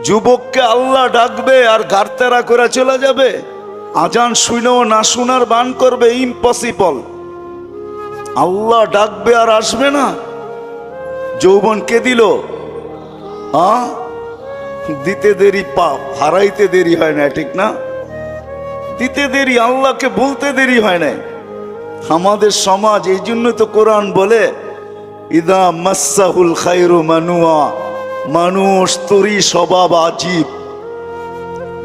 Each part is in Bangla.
যুবককে আল্লাহ ডাকবে আর গারতেরা করে চলে যাবে? আজান শুনেও না শোনার বান করবে? ইম্পসিবল। আল্লাহ ডাকবে আর আসবে না? যৌবন কে দিল? দিতে দেরি পাপ, হারাইতে দেরি হয় না, ঠিক না? দিতে দেরি, আল্লাহকে বলতে দেরি হয় না। আমাদের সমাজ, এই জন্য তো কোরআন বলে ইদা মাসাহুল খায়রু মানুয়া, মানুষ তোরই স্বভাব আজীব,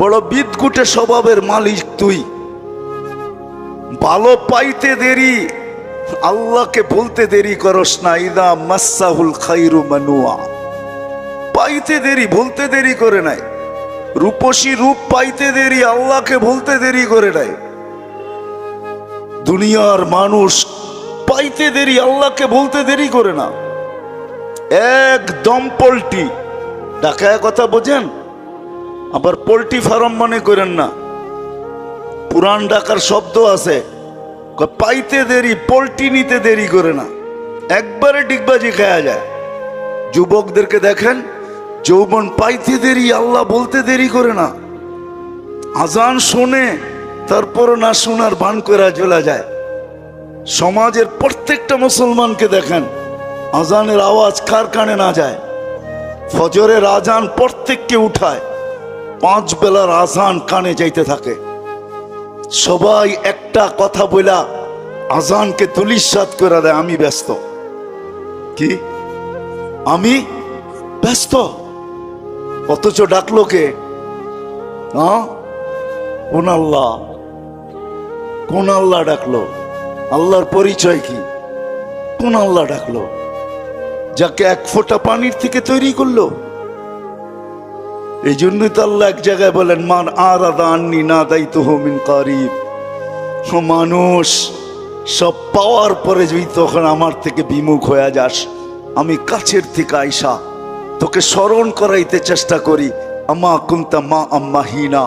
বড় বিদঘুটে স্বভাবের মালিক তুই। ভালো পাইতে দেরি, আল্লাহকে বলতে দেরি করস না। ইদা মাসাহুল খায়রু মানুয়া, পাইতে দেরি, বলতে দেরি করে নাই। রূপসী রূপ পাইতে দেরি, আল্লাহকে বলতে দেরি করে নাই। দুনিয়ার মানুষ পাইতে দেরি, আল্লাহকে বলতে দেরি করে না। একদম পোল্ট্রি ঢাকায় কথা বোঝেন, আবার পোল্ট্রি ফার্ম মনে করেন না। পুরান ঢাকার শব্দ আছে, পাইতে দেরি, পোল্ট্রি নিতে দেরি করে না, একবারে ডিগবাজি খাওয়া যায়। যুবকদেরকে দেখেন, যৌবন পাইতে দেরি, আল্লাহ বলতে দেরি করে না। আজান শোনে, তারপর না শোনার বান করে চলে যায়। সমাজের প্রত্যেকটা মুসলমানকে দেখেন, আজানের আওয়াজ কার কানে না যায়? ফজরের আজান প্রত্যেককে উঠায়, 5 বেলার আজান কানে যাইতে থাকে। সবাই একটা কথা বলা আজানকে তুলিসাৎ করে দেয়, আমি ব্যস্ত। কি? আমি ব্যস্ত। অথচ ডাকলো কে? কোন আল্লাহ? কোন আল্লাহ ডাকলো? আল্লাহর পরিচয় কি? কোন আল্লাহ ডাকলো যাকে 1 ফোঁটা পানির থেকে তৈরি করলো? এই জন্যই তো আল্লাহ এক জায়গায় বলেন, মান আরাদা আন্নি নাদাইতুহু মিন কারিব। মানুষ সব পাওয়ার পরে যদি তখন আমার থেকে বিমুখ হয়ে যাস, আমি কাছের থেকে আইসা তোকে স্মরণ করাইতে চেষ্টা করি। আমা কুনতা মা আম্মাহিনা,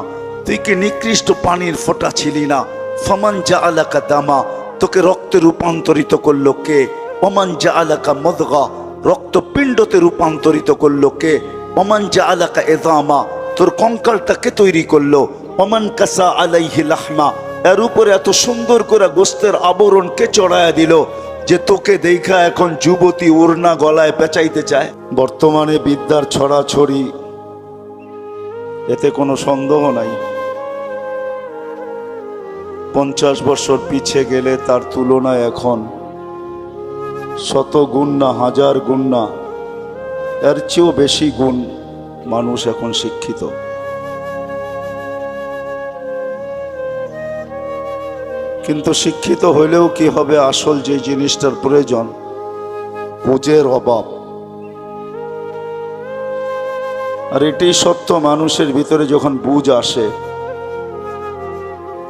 তুই কি নিকৃষ্ট পানির ফোঁটা ছিলি না? ফামান জাআলাকা দামা, তোকে রক্তে রূপান্তরিত করলো কে? ওমান জাআলাকা মুদগা, রক্তপিণ্ডতে রূপান্তরিত করলো কে? ওমান জাআলাকা ইযামা, তোর কঙ্কালটাকে তৈরি করলো। ওমান কাসা আলাইহি লাহমা, এর উপরে এত সুন্দর করে গোস্তের আবরণ কে চড়ায়া দিল যে তোকে দেখা এখন যুবতী ওড়না গলায় পেঁচাইতে চায়। বর্তমানে বিদ্যার ছড়াছড়ি, এতে কোনো সন্দেহ নাই। 50 বছর পিছিয়ে গেলে তার তুলনায় এখন 100 গুণ না 1000 গুণ না, এর চেয়েও বেশি গুণ মানুষ এখন শিক্ষিত। কিন্তু শিক্ষিত হইলেও কি হবে? আসল যে জিনিসটার প্রয়োজন, বুঝের অভাব। আর এটাই সত্য, মানুষের ভিতরে যখন বুঝ আসে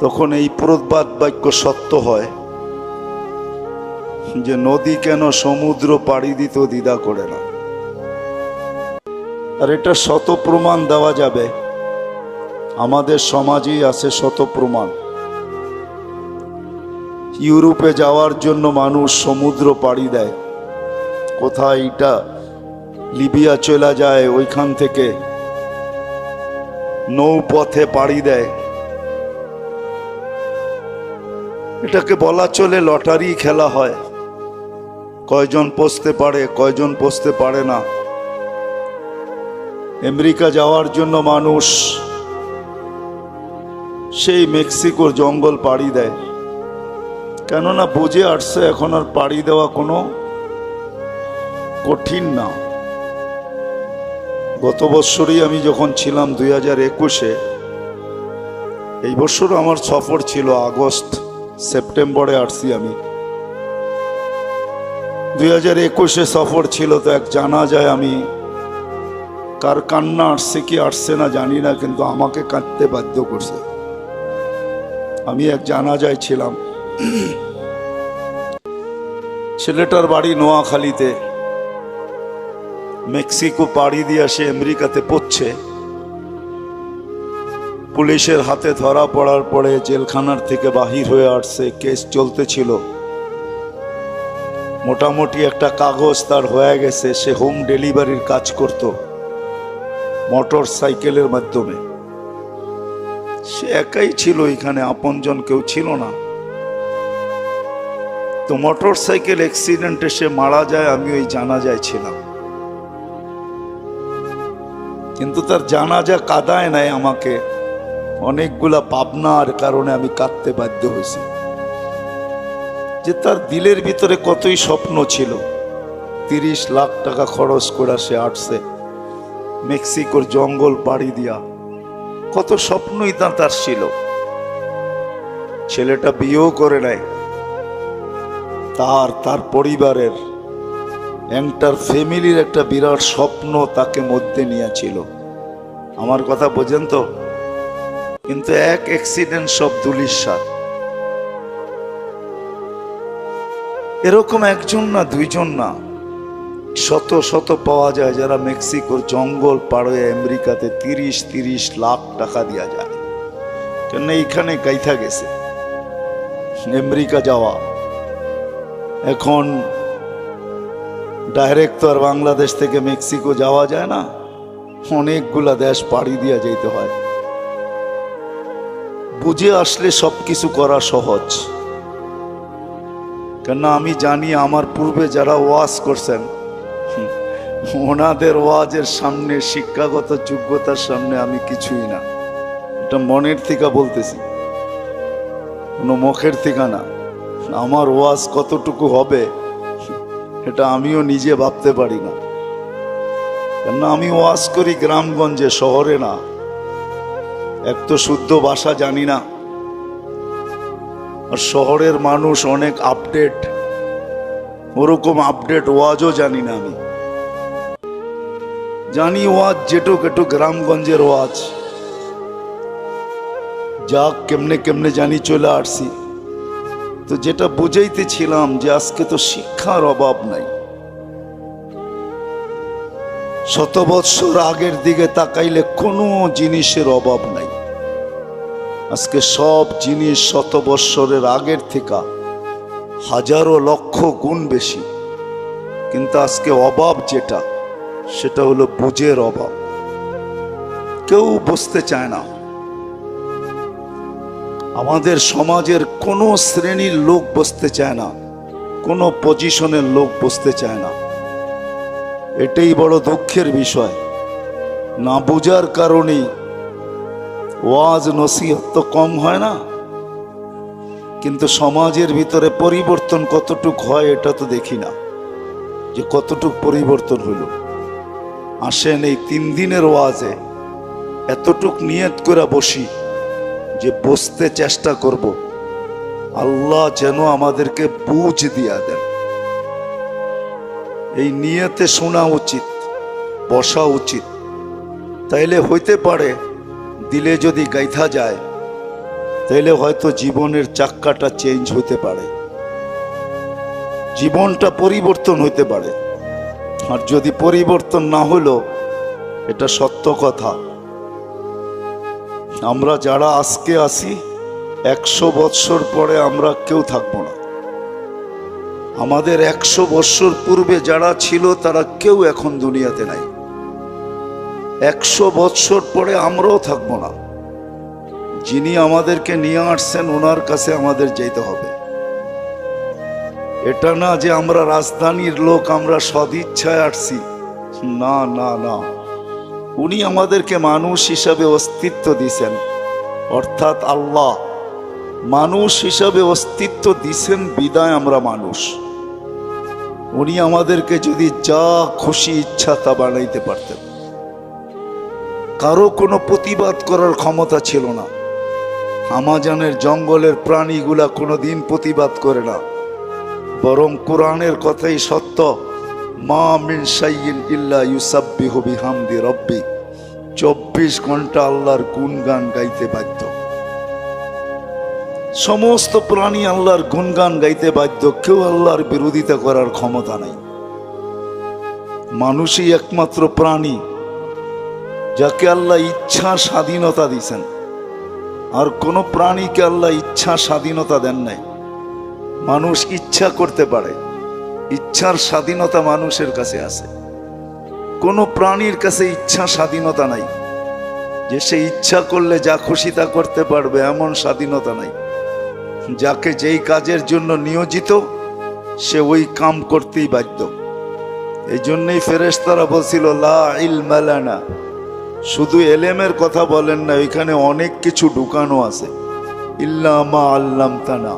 তখন এই প্রবাদ বাক্য সত্য হয় যে নদী কেন সমুদ্র পাড়ি দিতে দ্বিধা করে না। আর এটা শত প্রমাণ দেওয়া যাবে, আমাদের সমাজেই আছে শত প্রমাণ। ইউরোপে যাওয়ার জন্য মানুষ সমুদ্র পাড়ি দেয়। কোথায়? এটা লিবিয়া চলে যায়, ওইখান থেকে নৌপথে পাড়ি দেয়। এটাকে বলা চলে লটারি খেলা হয়, কয়জন পৌঁছতে পারে কয়জন পৌঁছতে পারে না। আমেরিকা যাওয়ার জন্য মানুষ সেই মেক্সিকোর জঙ্গল পাড়ি দেয়, কেননা বুঝে আসছে এখন আর পাড়ি দেওয়া কোনো কঠিন না। গত বছরই আমি যখন ছিলাম 2021-এ, এই বছর আমার সফর ছিল আগস্ট সেপ্টেম্বরে আসছি আমি। 2021-এ সফর ছিল, তো এক জানাজায় আমি, কার কান্না আসছে কি আসছে না জানি না, কিন্তু আমাকে কাঁদতে বাধ্য করছে। আমি এক জানাজায় ছিলাম, ছেলেটার বাড়ি নোয়াখালীতে, মেক্সিকো পাড়ি দিয়ে সে আমেরিকাতে পড়ছে। পুলিশের হাতে ধরা পড়ার পরে জেলখানার থেকে বাহির হয়ে আসছে, কেস চলতেছিল। মোটামুটি একটা কাগজ তার হয়ে গেছে, সে হোম ডেলিভারির কাজ করত। মোটর সাইকেলের মাধ্যমে। সে একাই ছিল, এখানে আপনজন কেউ ছিল না। তো মোটর সাইকেল অ্যাক্সিডেন্টে সে মারা যায়, আমি ওই জানাজায় ছিলাম। কিন্তু তার জানাজা কাঁদায় নাই আমাকে, অনেকগুলা পাবনার কারণে আমি কাঁদতে বাধ্য হয়েছি। যে তার দিলের ভিতরে কতই স্বপ্ন ছিল। 30 লাখ টাকা খরচ করে সে আসছে মেক্সিকোর জঙ্গল পাড়ি দিয়া। কত স্বপ্নই তার ছিল। ছেলেটা বিয়েও করে নেয়। তার পরিবারের এন্টার ফ্যামিলির একটা বিরাট স্বপ্ন তাকে মধ্যে নিয়েছিল। আমার কথা বোঝেন তো? কিন্তু এক অ্যাক্সিডেন্ট সব ধুলিস্যাৎ। এরকম একজন না, দুইজন না, শত শত পাওয়া যায় যারা মেক্সিকোর জঙ্গল পাড়ে আমেরিকাতে 30 লাখ টাকা দেওয়া যায়। কেন এইখানে গাইথা গেছে আমেরিকা যাওয়া। এখন ডাইরেক্ট তো আর বাংলাদেশ থেকে মেক্সিকো যাওয়া যায় না, অনেকগুলা দেশ পাড়ি দিয়া যেতে হয়। বুঝে আসলে সবকিছু করা সহজ। কেন আমি জানি আমার পূর্বে যারা ওয়াজ করছেন ওনাদের ওয়াজের সামনে, শিক্ষাগত যোগ্যতার সামনে আমি কিছুই না। এটা মনের থেকে বলতেছি, কোনো মুখের থেকে না। আমার ওয়াজ কতটুকু হবে এটা আমিও নিজে ভাবতে পারি না। কেন আমি ওয়াজ করি গ্রামগঞ্জে, শহরে না। এক তো শুদ্ধ ভাষা জানি না, আর শহরের মানুষ অনেক আপডেট, ওরকম আপডেট ওয়াজও জানি না আমি। জানি ওয়াজ যেটুক একটু গ্রামগঞ্জের ওয়াজ, যাক কেমনে কেমনে জানি চলে আসছি। তো যেটা বুঝাইতেছিলাম যে আজকে তো শিক্ষার অভাব নাই। 100 বৎসর আগের দিকে তাকাইলে কোনো জিনিসের অভাব নাই। আজকে সব জিনিস 100 বৎসরের আগের থেকে হাজারো লক্ষ গুণ বেশি। কিন্তু আজকে অভাব যেটা, সেটা হলো বুঝের অভাব। কেউ বুঝতে চায় না। আমাদের সমাজের কোনো শ্রেণীর লোক বুঝতে চায় না, কোনো পজিশনের লোক বুঝতে চায় না। এটাই বড় দুঃখের বিষয়। না বুঝার কারণেই ওয়াজ নসিহত তো কম হয় না, কিন্তু সমাজের ভিতরে পরিবর্তন কতটুক হয় এটা তো দেখি না, যে কতটুক পরিবর্তন হইল। আসেন এই 3 দিনের ওয়াজে এতটুক নিয়ত করে বসি যে বুঝতে চেষ্টা করব, আল্লাহ যেন আমাদেরকে বুঝ দিয়া দেন। এই নিয়তে শোনা উচিত, বসা উচিত। তাইলে হইতে পারে দিলে যদি গাইথা যায়, তাইলে হয়তো জীবনের চাক্কাটা চেঞ্জ হইতে পারে, জীবনটা পরিবর্তন হইতে পারে। আর যদি পরিবর্তন না হলো, এটা সত্য কথা, আমরা যারা আজকে আছি 100 বৎসর পরে আমরা কেউ থাকবো না। আমাদের 100 বৎসর পূর্বে যারা ছিল তারা কেউ এখন দুনিয়াতে নাই। 100 বৎসর পরে আমরাও থাকবো না। যিনি আমাদেরকে নিয়ে আসছেন ওনার কাছে আমাদের যেতে হবে। এটা না যে আমরা রাজধানীর লোক, আমরা সদিচ্ছায় আসছি, না না না। উনি আমাদেরকে মানুষ হিসাবে অস্তিত্ব দিছেন, অর্থাৎ আল্লাহ মানুষ হিসাবে অস্তিত্ব দিছেন বিদায় আমরা মানুষ। উনি আমাদেরকে যদি যা খুশি ইচ্ছা তা বানাইতে পারতেন। কারো কোনো প্রতিবাদ করার ক্ষমতা ছিল না। আমাজনের জঙ্গলের প্রাণীগুলা কোনোদিন প্রতিবাদ করে না, বরং কোরআনের কথাই সত্য, মা মিন শাইইন ইল্লা ইউসাব্বিহু বিহামদি রাব্বি। 24 ঘন্টা আল্লাহর গুণগান গাইতে বাধ্য। সমস্ত প্রাণী আল্লাহর গুণগান গাইতে বাধ্য, কেউ আল্লাহর বিরোধিতা করার ক্ষমতা নাই। মানুষই একমাত্র প্রাণী যাকে আল্লাহ ইচ্ছা স্বাধীনতা দিয়েছেন। আর কোনো প্রাণীকে আল্লাহ ইচ্ছা স্বাধীনতা দেন নাই। মানুষ ইচ্ছা করতে পারে, ইচ্ছার স্বাধীনতা মানুষের কাছে আছে। কোনো প্রাণীর কাছে ইচ্ছা স্বাধীনতা নাই যে সে ইচ্ছা করলে যা খুশি তা করতে পারবে, এমন স্বাধীনতা নাই। যাকে যেই কাজের জন্য নিয়োজিত সে ওই কাম করতেই বাধ্য। এই জন্যই ফেরেশতারা বলছিল লা ইলমা লানা, শুধু এলেমের কথা বলেন না, ওইখানে অনেক কিছু ঢুকানো আছে। ইল্লা মা আল্লামতানা,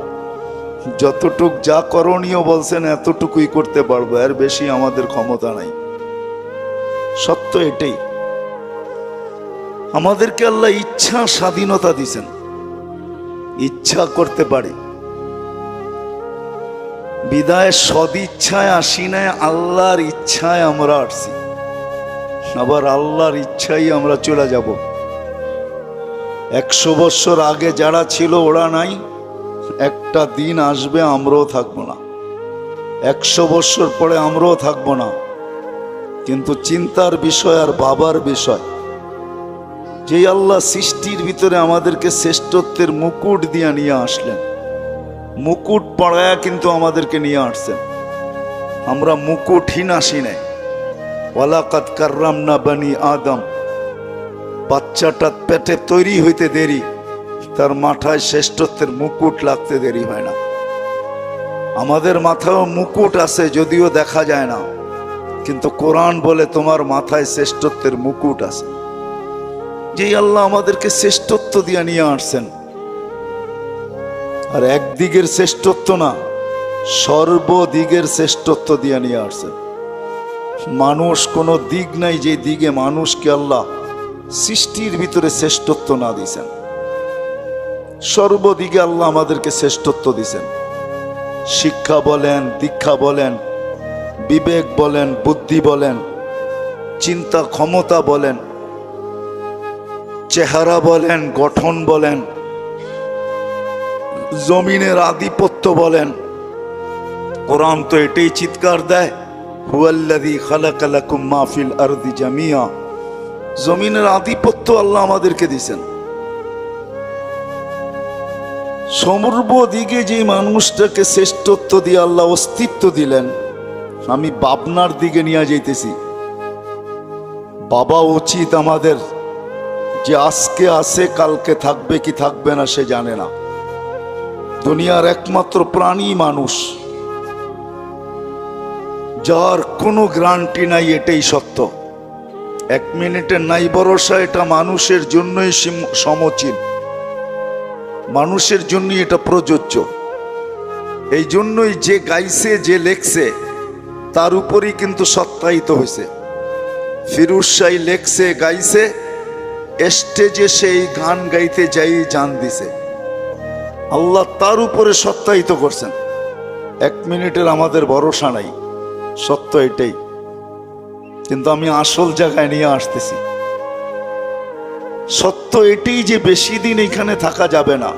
যতটুক যা করণীয় বলছেন এতটুকুই করতে পারবো, এর বেশি আমাদের ক্ষমতা নাই। সত্য এটাই, আমাদেরকে আল্লাহ ইচ্ছা স্বাধীনতা দিছেন, ইচ্ছা করতে পারি। বিদায় সদিচ্ছায় আসি নাই, আল্লাহর ইচ্ছায় আমরা আসছি, আবার আল্লাহর ইচ্ছাই আমরা চলে যাব। 100 বছর আগে যারা ছিল ওরা নাই, একটা দিন আসবে আমরাও থাকবো না, 100 বছর পরে আমরাও থাকবো না। কিন্তু চিন্তার বিষয় আর বাবার বিষয়, যে আল্লাহ সৃষ্টির ভিতরে আমাদেরকে শ্রেষ্ঠত্বের মুকুট দিয়ে নিয়ে আসলেন, মুকুট পড়ায়া কিন্তু আমাদেরকে নিয়ে আসছেন। আমরা মুকুটহীন আসি নাই। ওয়ালাকাদ কাররামনা বানি আদম, বাচ্চাটা পেটে তৈরি হইতে দেরি, তার মাথায় শ্রেষ্ঠত্বের মুকুট লাগতে দেরি হয় না। আমাদের মাথায়ও মুকুট আছে, যদিও দেখা যায় না, কিন্তু কোরআন বলে তোমার মাথায় শ্রেষ্ঠত্বের মুকুট আছে। যেই আল্লাহ আমাদেরকে শ্রেষ্ঠত্ব দিয়ে নিয়ে আসছেন, আর একদিকের শ্রেষ্ঠত্ব না, সর্বদিকের শ্রেষ্ঠত্ব দিয়ে নিয়ে আসছেন। মানুষ কোনো দিক নাই যে দিকে মানুষকে আল্লাহ সৃষ্টির ভিতরে শ্রেষ্ঠত্ব না দিয়েছেন। সর্বদিকে আল্লাহ আমাদেরকে শ্রেষ্ঠত্ব দিয়েছেন। শিক্ষা বলেন, দীক্ষা বলেন, বিবেক বলেন, বুদ্ধি বলেন, চিন্তা ক্ষমতা বলেন, চেহারা বলেন, গঠন বলেন, জমিনের আধিপত্য বলেন। কোরআন তো এটাই চিৎকার দেয়, হুয়াল্লাযী খালাকা লাকুম মা ফিল আরদি জামিয়া। জমিনের আধিপত্য আল্লাহ আমাদেরকে দিয়েছেন। সর্বদিকে যে মানুষটাকে শ্রেষ্ঠত্ব দিয়ে আল্লাহ অস্তিত্ব দিলেন, আমি ভাবনার দিকে নিয়ে যাইতেছি। বাবা উচিত আমাদের যে আজকে আছে কালকে থাকবে কি থাকবে না সে জানে না। দুনিয়ার একমাত্র প্রাণী মানুষ, যার কোনো গ্যারান্টি নাই, এটাই সত্য। 1 মিনিটের নাই ভরসা, এটা মানুষের জন্যই সমচিন, মানুষের জন্যই এটা প্রযোজ্য। এই জন্যই যে গাইছে, যে লেখছে, তার উপরই কিন্তু সত্যায়িত হয়েছে। ফিরোজ শাহ লেখছে, গাইছে, স্টেজে সেই গান গাইতে যাই জান দিছে, আল্লাহ তার উপরে সত্যায়িত করছেন। 1 মিনিটের আমাদের ভরসা নাই, সত্য এটাই। কিন্তু আমি আসল জায়গায় নিয়ে আসতেছি। সত্য এটাই যে বেশি দিন এখানে থাকা যাবে না,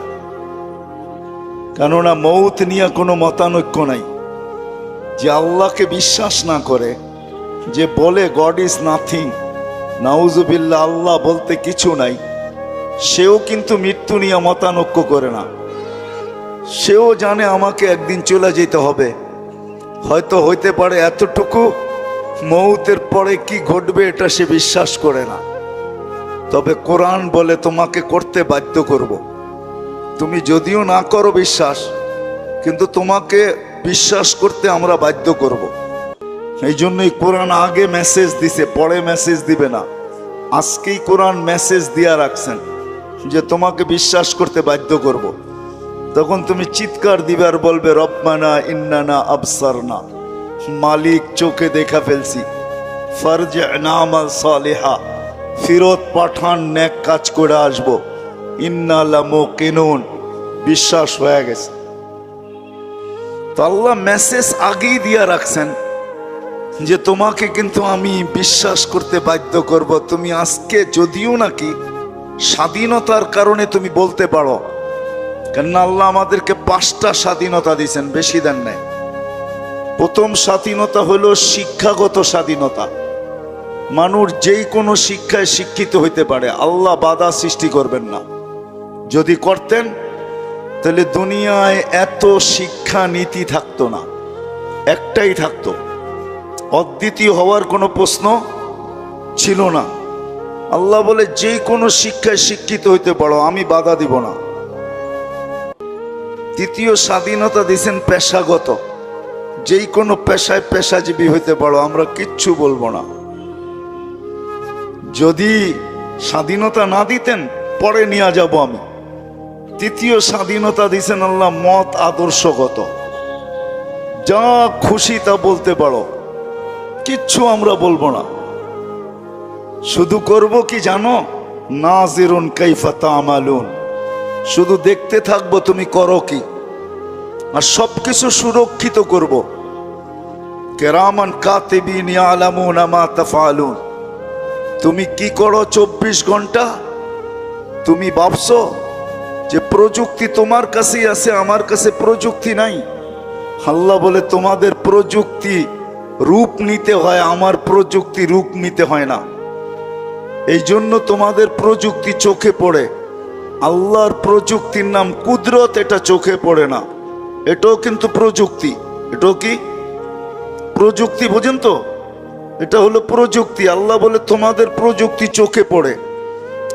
কেননা মৌত নিয়ে কোনো মতানৈক্য নাই। যে আল্লাহকে বিশ্বাস না করে, যে বলে গড ইজ নাথিং, নাউজুবিল্লাহ, আল্লাহ বলতে কিছু নাই, সেও কিন্তু মৃত্যু নিয়ে মতানৈক্য করে না। সেও জানে আমাকে একদিন চলে যেতে হবে। হয়তো হইতে পারে এতটুকু, মৌতের পরে কি ঘটবে এটা সে বিশ্বাস করে না। তবে কোরআন বলে তোমাকে করতে বাধ্য করব। তুমি যদিও না করো বিশ্বাস, কিন্তু তোমাকে বিশ্বাস করতে আমরা বাধ্য করব। এই জন্যই কোরআন আগে মেসেজ দিছে, পরে মেসেজ দিবে না। আজকেই কোরআন মেসেজ দিয়া রাখছেন যে তোমাকে বিশ্বাস করতে বাধ্য করব। তখন তুমি চিৎকার দিবে আর বলবে রব্বানা ইন্নানা আবসারনা, মালিক চোখে দেখা ফেলছি, ফারজি'না আমাল সালিহা, ফিরত পাঠান, নেক কাজ করে আসবো, ইন্না লামুকিনুন, বিশ্বাস হয়ে গেছে। তো আল্লাহ মেসেজ আগেই দিয়া রাখছেন যে তোমাকে কিন্তু আমি বিশ্বাস করতে বাধ্য করব। তুমি আজকে যদিও নাকি স্বাধীনতার কারণে তুমি বলতে পারো, কেননা আল্লাহ আমাদেরকে 5টা স্বাধীনতা দিয়েছেন, বেশি দেন নাই। প্রথম স্বাধীনতা হলো শিক্ষাগত স্বাধীনতা। মানুষ যেই কোনো শিক্ষায় শিক্ষিত হইতে পারে, আল্লাহ বাধা সৃষ্টি করবেন না। যদি করতেন তাহলে দুনিয়ায় এত শিক্ষা নীতি থাকতো না, একটাই থাকতো, অদ্বিতীয় হওয়ার কোনো প্রশ্ন ছিল না। আল্লাহ বলে যে কোনো শিক্ষায় শিক্ষিত হইতে পারো, আমি বাধা দিব না। তৃতীয় স্বাধীনতা দিয়েছেন পেশাগত, যেই কোনো পেশায় পেশাজীবী হইতে পারো, আমরা কিচ্ছু বলবো না। যদি স্বাধীনতা না দিতেন পরে নিয়ে যাব আমি। তৃতীয় স্বাধীনতা দিয়েছেন আল্লাহ মত আদর্শগত, যা খুশি তা বলতে পারো, কিচ্ছু আমরা বলবো না। শুধু করব কি জানো, নাজিরুন কাইফা তা'মালুন, শুধু দেখতে থাকবো তুমি করো কি, আর সবকিছু সুরক্ষিত করব। কিরামান কাতিবিন ইয়ালামুনা মা তাফআলুন, তুমি কি করো 24 ঘন্টা? তুমি ভাবছো যে প্রযুক্তি তোমার কাছেই আছে, আমার কাছে প্রযুক্তি নাই? আল্লাহ বলে তোমাদের প্রযুক্তি রূপ নিতে হয়, আমার প্রযুক্তি রূপ নিতে হয় না। এই জন্য তোমাদের প্রযুক্তি চোখে পড়ে, আল্লাহর প্রযুক্তির নাম কুদরত, এটা চোখে পড়ে না। এটাও কিন্তু প্রযুক্তি। এটাও কি প্রযুক্তি? বোঝেন তো, এটা হলো প্রযুক্তি। আল্লাহ বলে তোমাদের প্রযুক্তি চোখে পড়ে,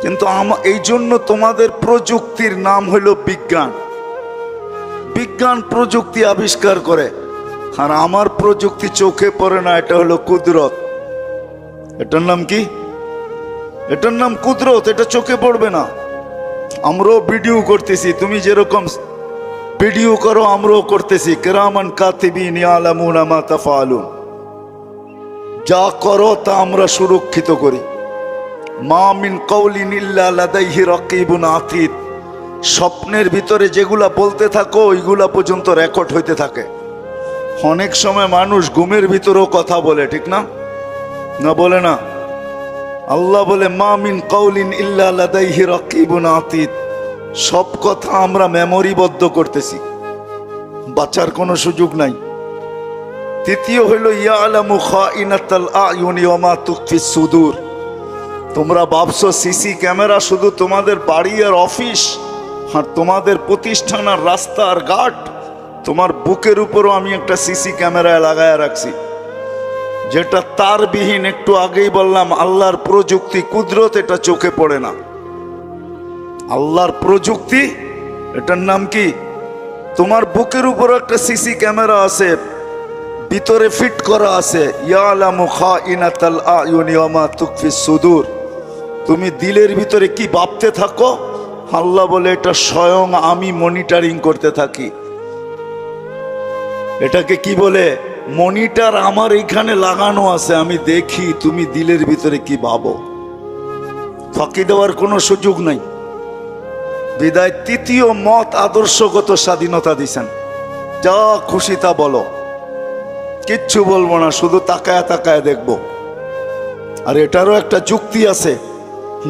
কিন্তু এই জন্য তোমাদের প্রযুক্তির নাম হলো বিজ্ঞান। বিজ্ঞান প্রযুক্তি আবিষ্কার করে, আর আমার প্রযুক্তি চোখে পড়ে না, এটা হলো কুদরত। এটার নাম কি? এটার নাম কুদরত, এটা চোখে পড়বে না। আমরাও ভিডিও করতেছি, তুমি যেরকম ভিডিও করো আমরাও করতেছি। কিরামান কাতিবিন ইয়ালামুনা মা তাফআলুন, যা করো তা আমরা সুরক্ষিত করি। মা মিন কাউলিন ইল্লা লাদাইহি রাকিবুন আতীদ, স্বপ্নের ভিতরে যেগুলা বলতে থাকো ওইগুলা পর্যন্ত রেকর্ড হইতে থাকে। অনেক সময় মানুষ ঘুমের ভিতরেও কথা বলে, ঠিক না? না বলে না? আল্লাহ বলে মা মিন কাউলিন ইল্লা লাদাইহি রাকিবুন আতীদ, সব কথা আমরা মেমোরিবদ্ধ করতেছি, বাঁচার কোনো সুযোগ নাই। তৃতীয় হইল ইয়ালামু খাইনাতাল আয়ুনি ওয়া মা তুখফিস সুদূর, তোমরা ভাবছো সিসি ক্যামেরা শুধু তোমাদের বাড়ি আর অফিস আর তোমাদের প্রতিষ্ঠান আর রাস্তা আর ঘাট, তোমার বুকের উপরও আমি একটা সিসি ক্যামেরায় লাগায় রাখছি, যেটা তারবিহীন। একটু আগেই বললাম আল্লাহর প্রযুক্তি কুদরত, এটা চোখে পড়ে না। আল্লাহর প্রযুক্তি, এটার নাম কি? তোমার বুকের উপর একটা সিসি ক্যামেরা আছে, ভিতরে ফিট করা আছে। ইয়ালামু খাইনাতাল আয়ুনি ওয়া মা তুখফিস সুদূর, তুমি দিলের ভিতরে কি ভাবতে থাকো, আল্লাহ বলে এটা স্বয়ং আমি মনিটরিং করতে থাকি। এটাকে কি বলে? মনিটর আমার এখানে লাগানো আছে, আমি দেখি তুমি দিলের ভিতরে কি ভাবো। ফাঁকি দেওয়ার কোনো সুযোগ নাই। বিদায় তৃতীয় মত আদর্শগত স্বাধীনতা দিছেন, যা খুশি তা বলো, কিচ্ছু বলবো না, শুধু তাকায় তাকায় দেখবো। আর এটারও একটা যুক্তি আছে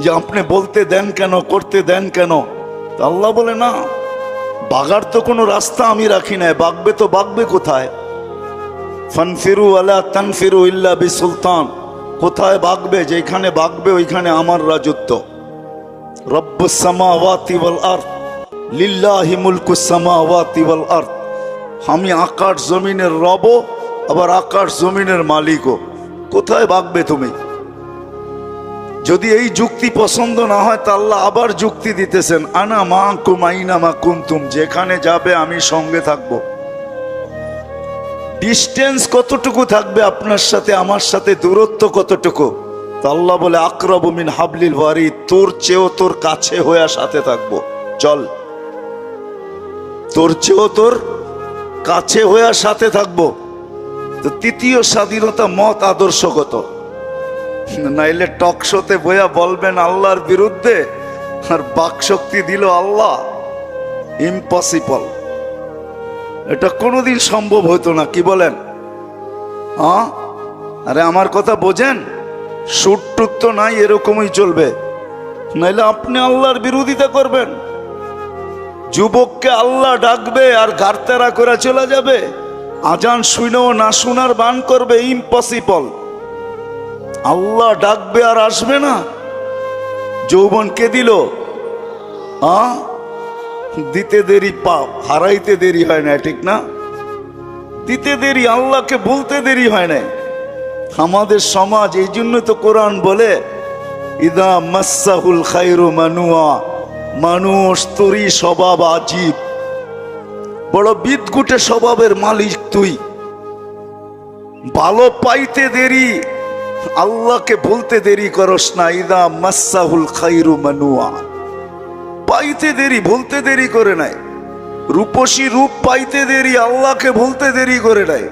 যে আপনি বলতে দেন কেন, করতে দেন কেন? আল্লাহ বলে না, বাগার তো কোনো রাস্তা আমি রাখি নাই, বাগবে তো বাগবে কোথায়? ফানফিরু আলা তানফিরু ইল্লা বিসুলতান, কোথায় বাগবে? যেখানে বাগবে ওইখানে আমার রাজত্ব। রব্বুস সামাওয়াতি ওয়াল আরদ লিল্লাহি মুলকুস সামাওয়াতি ওয়াল আরদ, আমি আকাশ জমিনের রব, আবার আকাশ জমিনের মালিকও। কোথায় বাগবে তুমি? যদি এই যুক্তি পছন্দ না হয় তা আল্লাহ আবার যুক্তি দিতেছেন, আনা মাকুম আইনামা কুনতুম, যেখানে যাবে আমি সঙ্গে থাকব। ডিস্টেন্স কতটুকু থাকবে আপনার সাথে আমার সাথে, দূরত্ব কতটুকু? তো আল্লাহ বলে আকরাবু মিন হাবলিল ওয়ারিদ, তোর চেয়েও তোর কাছে হয়ে সাথে থাকবো, চল। তোর চেয়েও তোর কাছে হয়ে সাথে থাকবো। তো তৃতীয় স্বাধীনতা মত আদর্শগত, নাইলে টক শোতে বইয়া বলবেন আল্লাহর বিরুদ্ধে আর বাকশক্তি দিল আল্লাহ, ইম্পসিবল। এটা কোনোদিন সম্ভব হতো না, কি বলেন? আরে আমার কথা বোঝেন, সুট টুট তো নাই, এরকমই চলবে, নাইলে আপনি আল্লাহর বিরোধিতা করবেন। যুবককে আল্লাহ ডাকবে আর ঘাড়তেরা করে চলে যাবে, আজান শুনেও না শোনার বান করবে, ইম্পসিবল। আল্লাহ ডাকবে আর আসবে না। যৌবন কে দিল? দিতে দেরি পাপ, হারাইতে দেরি হয় না, ঠিক না? দিতে দেরি, আল্লাহকে বলতে দেরি হয় না। আমাদের সমাজ, এই জন্য তো কোরআন বলে ইদা মাসাহুল খায়রু মানুয়া, মানুষ তোরই স্বভাব আজীব, বড় বিদঘুটে স্বভাবের মালিক তুই। ভালো পাইতে দেরি, আল্লাহকে বলতে দেরি করস না। ইদা মাসাহুল খায়রু মানুয়া, পাইতে দেরি, বলতে দেরি করে নাই। রূপসী রূপ পাইতে দেরি, আল্লাহকে বলতে দেরি করে নাই।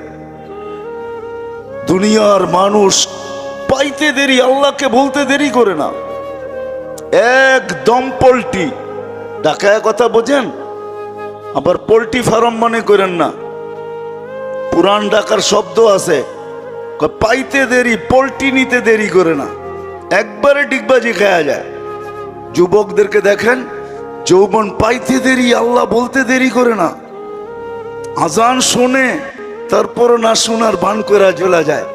দুনিয়ার মানুষ পাইতে দেরি, আল্লাহকে বলতে দেরি করে না। একদম পোল্ট্রি ঢাকায় কথা বোঝেন, আবার পোল্ট্রি ফার্ম মনে করেন না। পুরান ঢাকার শব্দ আছে, পাইতে দেরি, পোল্ট্রি নিতে দেরি করে না, একবারে ডিগবাজি খাওয়া যায়। যুবকদেরকে দেখেন, যৌবন পাইতে দেরি, আল্লাহ বলতে দেরি করে না। আজান শুনে তারপর না শোনার ভান করে চলে যায়।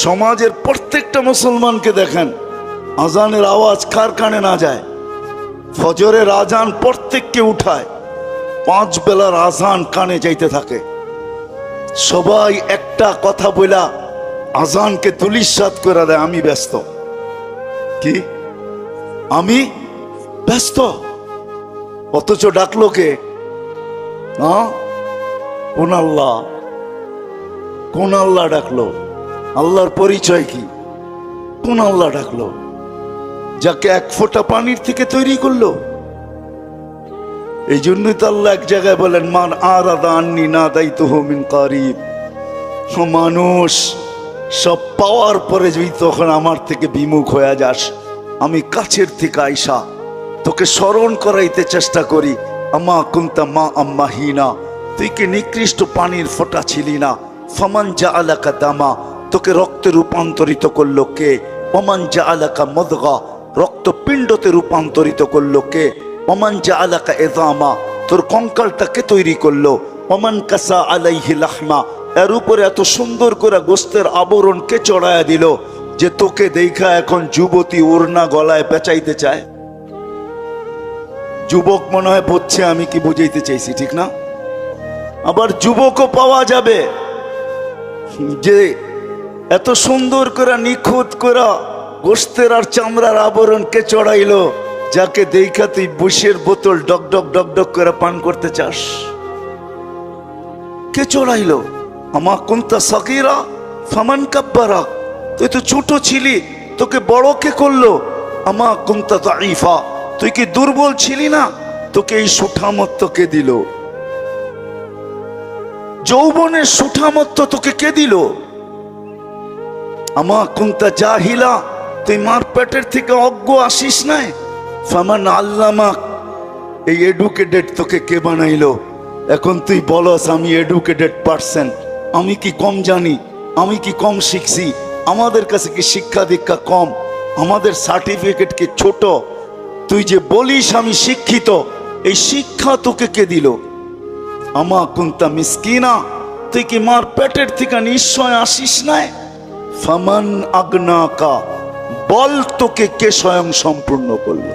সমাজের প্রত্যেকটা মুসলমানকে দেখেন, আজানের আওয়াজ কার কানে না যায়। ফজরের আজান প্রত্যেককে উঠায়, 5 বেলার আজান কানে যাইতে থাকে। সবাই একটা কথা বলা আজানকে তুলিসাৎ করে দেয়, আমি ব্যস্ত। কি আমি ব্যস্ত? অথচ ডাকলো কে? কোন আল্লাহ? কোন আল্লাহ ডাকলো? আল্লাহর পরিচয় কি? কোন আল্লাহ ডাকলো যাকে 1 ফোঁটা পানির থেকে তৈরি করলো? এই জন্যই তো আল্লাহ এক জায়গায় বলেন, মান আরাদা আন্নি নাদাইতুহু মিন কারিব। মানুষ সব পাওয়ার পরে যদি তখন আমার থেকে বিমুখ হয়ে যাস, আমি কাছের থেকে আইসা তোকে স্মরণ করাইতে চেষ্টা করি। আমা কুনতা মা আম্মাহিনা, তুই কি নিকৃষ্ট পানির ফোঁটা ছিলি না? ফামান জাআলাকা দামা, তোকে রক্তে রূপান্তরিত করলো কে? ওমান জাআলাকা মুদগা, রক্তপিণ্ডতে রূপান্তরিত করলো কে? ওমান জাআলাকা ইযামা, তোর কঙ্কালটাকে তৈরি করলো। ওমান কাসা আলাইহি লাহমা, এর উপরে এত সুন্দর করে গোস্তের আবরণ কে চড়ায়া দিল যে তোকে দেখা এখন যুবতী ওড়না গলায় পেঁচাইতে চায়। যুবক মনে হয় বুঝছে আমি কি বুঝাইতে চাইছি, ঠিক না? আবার যুবকও পাওয়া যাবে যে এত সুন্দর করে নিখুঁত করে গোস্তের আর চামড়ার আবরণ কে চড়াইলো, যাকে দেখা তুই বুশের বোতল ডক ডক ডক ডক করে পান করতে চাস। কে চড়াইলো? আমা কুনতা সাগীরা ফামান কাব্বারা, তুই তো ছোট ছিলি, তোকে বড় কে করলো? আমা কুনতা দাঈফা, তুই কি দুর্বল ছিলি না, তোকে এই সুঠামত্ব কে দিল? যৌবনের সুঠামত্ব তোকে কে দিল? আমা কুনতা জাহিলা, তুই মার পেটের থেকে অজ্ঞ আসিস নাই? ফামান আল্লামাক, এই এডুকেটেড তোকে কে বানাইলো? এখন তুই বলস আমি এডুকেটেড পারসন, আমি কি কম জানি? আমি কি কম শিখছি? আমাদের কাছে কি শিক্ষা দীক্ষা কম? আমাদের সার্টিফিকেট কি ছোট? তুই যে বলিস আমি শিক্ষিত, এই শিক্ষা তোকে কে দিল? আমা কুনতা মিসকিনা, তুই কি মার পেটের থেকে নিশ্চয় আসিস নাই? ফামান আগনাকা, বল তোকে কে স্বয়ং সম্পূর্ণ করলো?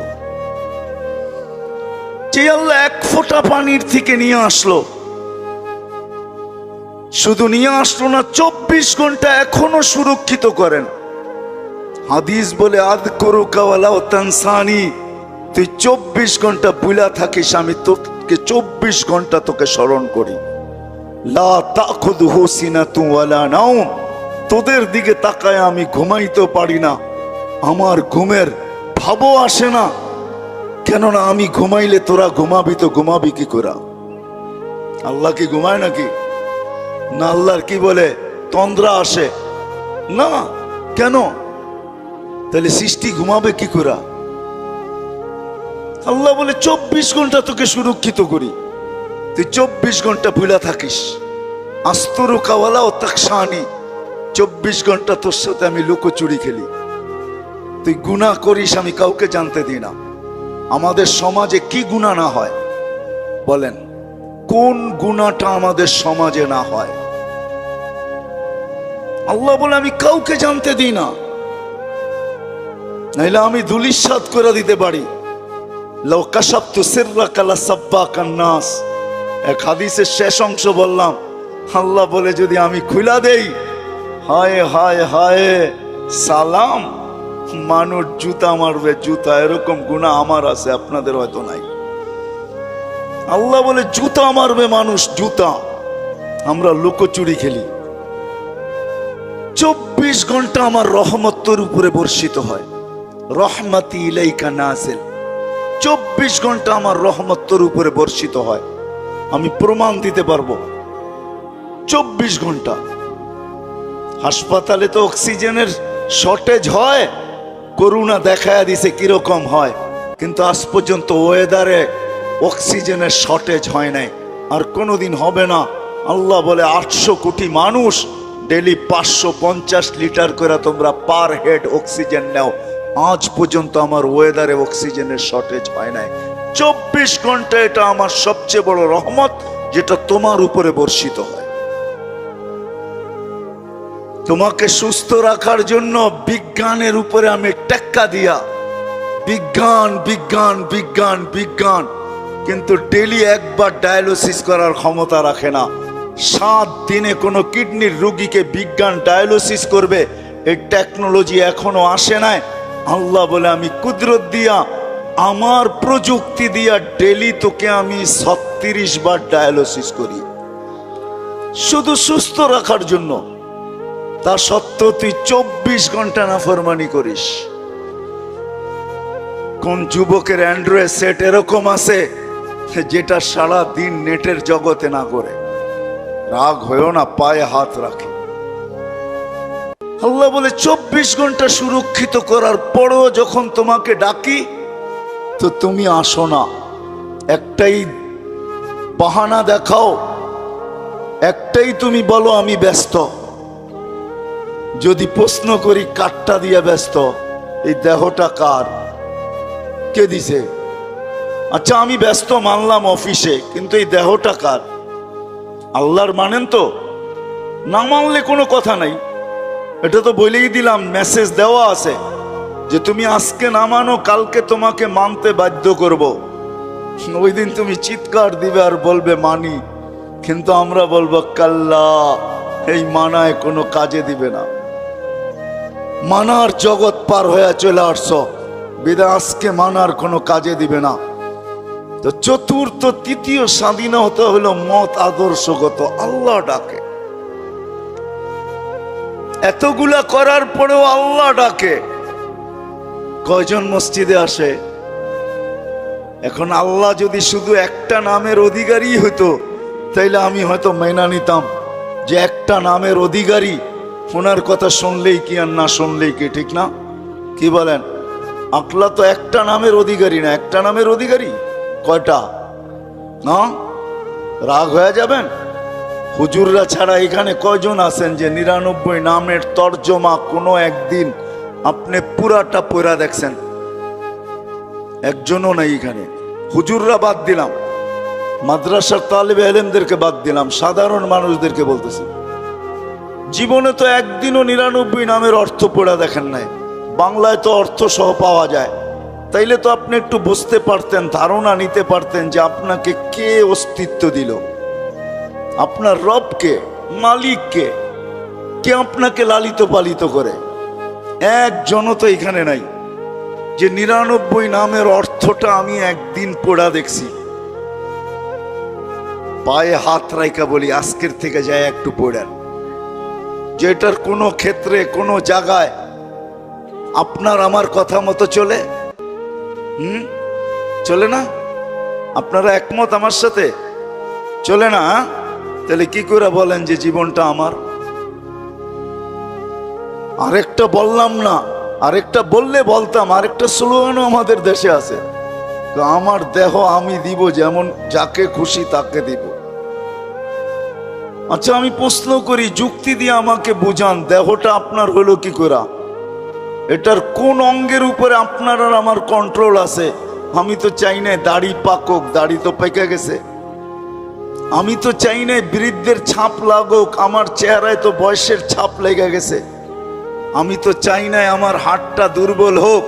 যে আল্লাহ 1 ফোঁটা পানির থেকে নিয়ে আসলো, শুধু নিয়ে আসলো না, 24 ঘন্টা এখনো সুরক্ষিত করেন। হাদিস বলে আযকুরুকা ওয়ালাউ তানসানি, তুই 24 ঘন্টা বুলা থাকিস, আমি তোকে 24 ঘন্টা তোকে স্মরণ করি। লা তাখুযুহু সিনাতু ওয়ালা নাওম, তোদের দিকে তাকায় আমি ঘুমাইতে পারি না, আমার ঘুমের ভাবও আসে না। কেননা আমি ঘুমাইলে তোরা ঘুমাবি, তো ঘুমাবি কি করে? আল্লাহ কি ঘুমায় নাকি? না, আল্লাহর কি বলে তন্দ্রা আসে না? কেন? তাহলে সৃষ্টি ঘুমাবে কি করে? আল্লাহ বলে 24 ঘন্টা তোকে সুরক্ষিত করি, তুই 24 ঘন্টা ভুলা থাকিস। আস্তরুকা ওয়ালাউ তাকশানি, 24 ঘন্টা তোর সাথে আমি লুকোচুরি খেলি। তুই গুনাহ করিস, আমি কাউকে জানতে দিই না। আমাদের সমাজে কি গুনাহ না হয় বলেন? কোন গুনাহটা আমাদের সমাজে না হয়? আল্লাহ বলে আমি কাউকে জানতে দিই না, নাইলে আমি ধুলিসাৎ করে দিতে পারি। লাউ কাশাফতু সিররাকা লাসাব্বাকান নাস, এক হাদিসের শেষ অংশ বললাম। আল্লাহ বলে যদি আমি খুলা দেই, হায় হায় হায়, সালাম, মানুষ জুতা মারবে জুতা, এরকম গুনাহ আমার আছে, আপনাদের হয়তো নাই। আল্লাহ বলে জুতা মারবে মানুষ, জুতা। আমরা লুকোচুরি খেলি। 24 ঘন্টা আমার রহমত তোর উপরে বর্ষিত হয়, রহমতি ইলাইকা নাজিল। 24 ঘন্টা আমার রহমত তোর উপরে বর্ষিত হয়, আমি প্রমাণ দিতে পারবো। 24 ঘন্টা। হাসপাতালে তো অক্সিজেনের শর্টেজ হয়, করোনা দেখায়া দিছে কিরকম হয়, কিন্তু আজ পর্যন্ত ওয়েদারে অক্সিজেনের শর্টেজ হয় নাই, আর কোনোদিন হবে না। আল্লাহ বলে 800 কোটি মানুষ ডেলি 550 লিটার করে তোমরা পার হেড অক্সিজেন নাও, আজ পর্যন্ত আমার ওয়েদারে অক্সিজেনের শর্টেজ হয় নাই। 24 ঘন্টা এটা আমার সবচেয়ে বড় রহমত, যেটা তোমার উপরে বর্ষিত হয়। তোমাকে সুস্থ রাখার জন্য বিজ্ঞানের উপরে আমি টেক্কা দিয়া, বিজ্ঞান বিজ্ঞান বিজ্ঞান বিজ্ঞান, কিন্তু ডেলি একবার ডায়ালিসিস করার ক্ষমতা রাখে না। 7 দিনে কোনো কিডনির রোগীকে বিজ্ঞান ডায়ালিসিস করবে, এই টেকনোলজি এখনো আসে নাই। আল্লাহ বলে আমি কুদরত দিয়া, আমার প্রযুক্তি দিয়া ডেলি তোকে আমি 36 বার ডায়ালিসিস করি, শুধু সুস্থ রাখার জন্য। তা সত্ত্বেও তুই 24 ঘন্টা নাফরমানি করিস। কোন যুবকের অ্যান্ড্রয়েড সেট এরকম আছে যেটা সারা দিন নেটের জগতে না করে? রাগ হয়েও না, পায়ে হাত রাখে। আল্লাহ বলে 24 ঘন্টা সুরক্ষিত করার পরও যখন তোমাকে ডাকি তো তুমি আসো না। একটাই বাহানা দেখাও, একটাই তুমি বলো আমি ব্যস্ত। যদি প্রশ্ন করি কাঠটা দিয়ে ব্যস্ত, এই দেহটা কার, কে দিছে? আচ্ছা আমি ব্যস্ত মানলাম অফিসে, কিন্তু এই দেহটা কার? আল্লাহর মানেন তো? না মানলে কোনো কথা নাই, এটা তো বলেই দিলাম, মেসেজ দেওয়া আছে যে তুমি আজকে না মানো কালকে তোমাকে মানতে বাধ্য করব। ওই দিন তুমি চিৎকার দিবে আর বলবে মানি, কিন্তু আমরা বলবো কাল্লা, এই মানায় কোনো কাজে দিবে না। মানার জগৎ পার হয়ে চলে আসছো, বিদা আজকে মানার কোনো কাজে দিবে না। তো চতুর্থ তৃতীয় স্বাধীনতা হলো মত আদর্শগত। আল্লাহ ডাকে, এতগুলা করার পরেও আল্লাহ ডাকে। কয়জন মসজিদে আসে? এখন আল্লাহ যদি শুধু একটা নামের অধিকারী হতো তাইলে আমি হয়তো মেনে নিতাম যে একটা নামের অধিকারী, ওনার কথা শুনলেই কি আর না শুনলেই কি, ঠিক না? কি বলেন? আল্লাহ তো একটা নামের অধিকারী না, একটা নামের অধিকারী কয়টা? না রাগ হয়ে যাবেন? হুজুররা ছাড়া এখানে কয়জন আছেন যে 99 নামের তর্জমা কোনো একদিন আপনি পুরাটা পড়া দেখছেন? একজনও নাই এখানে। হুজুররা বাদ দিলাম, মাদ্রাসার তালেবে ইলমদেরকে বাদ দিলাম, সাধারণ মানুষদেরকে বলতেছি, জীবনে তো একদিনও 99 নামের অর্থ পড়া দেখেন নাই। বাংলায় তো অর্থ সহ পাওয়া যায়, তাইলে তো আপনি একটু বুঝতে পারতেন, ধারণা নিতে পারতেন যে আপনাকে কে অস্তিত্ব দিল, আপনার রবকে, মালিককে, কে আপনাকে লালিত পালিত করে। একজনও তো এখানে নাই যে 99 নামের অর্থটা আমি একদিন পড়া দেখছি। পায়ে হাত রাইকা বলি আজকের থেকে যায় একটু পড়েন, যেটার কোনো ক্ষেত্রে কোনো জায়গায় আপনার আমার কথা মতো চলে। চলে না? আপনারা একমত আমার সাথে? চলে না? তাহলে কি করে বলেন যে জীবনটা আমার? আরেকটা বললাম না, আরেকটা বললে বলতাম, আরেকটা স্লোগানও আমাদের দেশে আছে, আমার দেহ আমি দিব, যেমন যাকে খুশি তাকে দিব। আচ্ছা আমি প্রশ্ন করি, যুক্তি দিয়ে আমাকে বুঝান, দেহটা আপনার হলো কি করে? এটার কোন অঙ্গের উপরে আপনার আর আমার কন্ট্রোল আছে? আমি তো চাই না দাড়ি পাকক, দাড়ি তো পেকে গেছে। আমি তো চাই না বৃদ্ধের ছাপ লাগুক, আমার চেহারায় তো বয়সের ছাপ লেগে গেছে। আমি তো চাই না আমার হাড়টা দুর্বল হোক,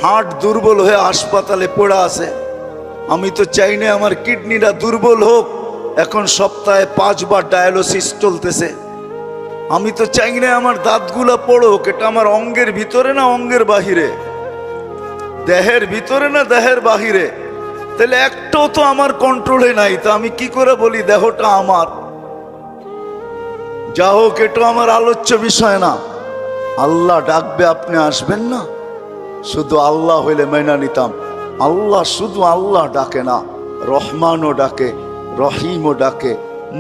হাড় দুর্বল হয়ে হাসপাতালে পড়ে আছে। আমি তো চাই না আমার কিডনিটা দুর্বল হোক, এখন সপ্তাহে 5 বার ডায়ালিসিস চলতেছে। আমি তো চাই না আমার দাঁতগুলা পড়ুক, এটা আমার অঙ্গের ভিতরে না অঙ্গের বাহিরে, দেহের ভিতরে না দেহের বাহিরে। তাহলে একটাও তো আমার কন্ট্রোলে নাই, তো আমি কি করে বলি দেহটা আমার? যা হোক, এটা আমার আলোচ্য বিষয় না। আল্লাহ ডাকবে, আপনি আসবেন না? শুধু আল্লাহ হইলে মেনা নিতাম। আল্লাহ শুধু আল্লাহ ডাকে না, রহমানও ডাকে, রহিমও ডাকে,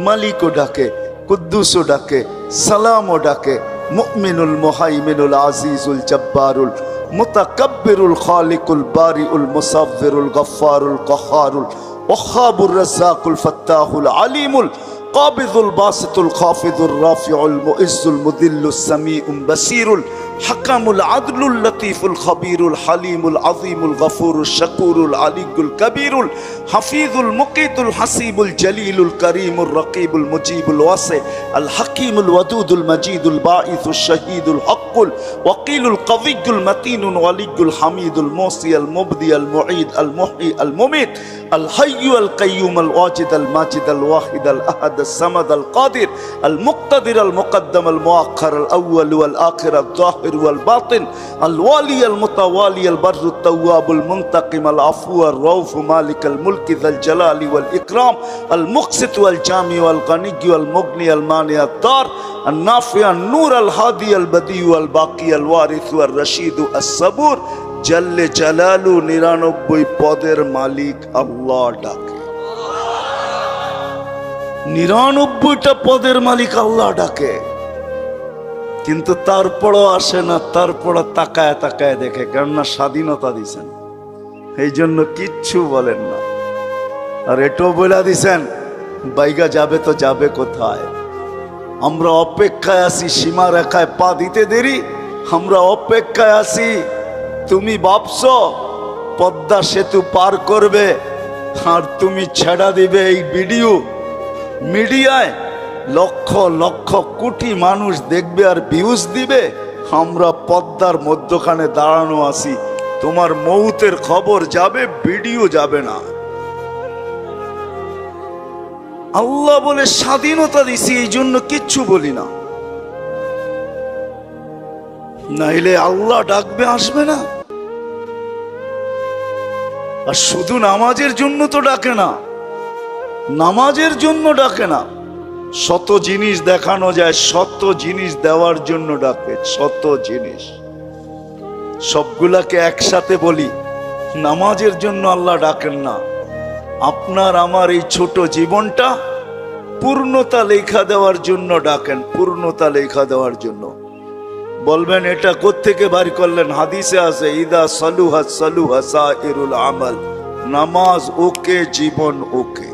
মালিকও ডাকে, কুদ্দুসও ডাকে, সালামও ডাকে, মুমিনুল মুহাইমিনুল আজিজুল জব্বারুল মুতাকাব্বিরুল খালিকুল বারিউল মুসাవ్বিরুল গফফারুল কাহ্হারুল ওয়াহ্হাবুর রাজ্জাকুল ফাত্তাহুল আলিমুল কাবিযুল বাসিতুল খাফিযুর রাফিউল মুইজ্জুল মুদিল্লুস সামিউল বাসীরুল হাকামুল আদলুল লতীফুল খবীরুল হালিমুল আযীমুল গফুরুল শাকুরুল আলিয়ুল কবীরুল হাফিজুল মুকিতুল হাসিবুল জলিলুল করিমুর রকিবুল মুজিবুল ওয়াসি আল হাকিমুল ওয়াদুদুল মজিদুল বাঈসুশ শহীদুল হকুল ওয়াকিলুল কওয়িয়ুল মতিনুল ওয়ালিয়ুল হামিদুল মুসি আল মুবদি আল মুঈদ আল মুহয়ি আল মুমিত আল হাইয়্যু আল কাইয়্যুম আল ওয়াজিদ আল মাজিদ আল ওয়াহিদ আল আহাদ আল সামাদ আল কাদির আল মুক্তাদির আল মুকদ্দম আল মুআখ্খার আল আউয়াল ওয়াল আখির আল যাহির والباطن الوالي المتوالي البر التواب المنتقم العفو الرؤوف مالك الملك ذا الجلال والإكرام المقسط والجامع والغني والمغني المانع الضار النافع النور الهادي البديع الباقي الوارث والرشيد الصبور جل جلاله 99 পদের মালিক আল্লাহ ডাকে। 99টা পদের মালিক আল্লাহ ডাকে, কিন্তু তারপরও আসে না, তারপরও তাকায় তাকায় দেখে, কেননা স্বাধীনতা দিছেন, এই জন্য কিচ্ছু বলেন না। আর এটাও বলে দিছেন বাইগা যাবে তো যাবে কোথায়? আমরা অপেক্ষায় আছি, সীমা রেখায় পা দিতে দেরি, আমরা অপেক্ষায় আছি। তুমি ভাবছো পদ্মা সেতু পার করবে আর তুমি ছেড়া দিবে এই ভিডিও মিডিয়ায়, লক্ষ লক্ষ কোটি মানুষ দেখবে আর ভিউজ দিবে। আমরা পদ্মার মধ্যখানে দাঁড়ানো আছি, তোমার মৌতের খবর যাবে, ভিডিও যাবে না। আল্লাহ বলে স্বাধীনতা দিছি, এই জন্য কিচ্ছু বলি না, নাইলে আল্লাহ ডাকবে, আসবে না। আর শুধু নামাজের জন্য তো ডাকে না, নামাজের জন্য ডাকে না, শত জিনিস দেখানো যায়, শত জিনিস দেওয়ার জন্য ডাকে, শত জিনিস। সবগুলাকে একসাথে বলি, নামাজের জন্য আল্লাহ ডাকেন না। আপনার আমার এই ছোট জীবনটা পূর্ণতা লেখা দেওয়ার জন্য ডাকেন, পূর্ণতা লেখা দেওয়ার জন্য। বলবেন এটা কোত্থেকে বাড়ি করলেন? হাদিসে আছে, ইদা সালুহা সালুহা সাইরুল আমাল। নামাজ ওকে, জীবন ওকে।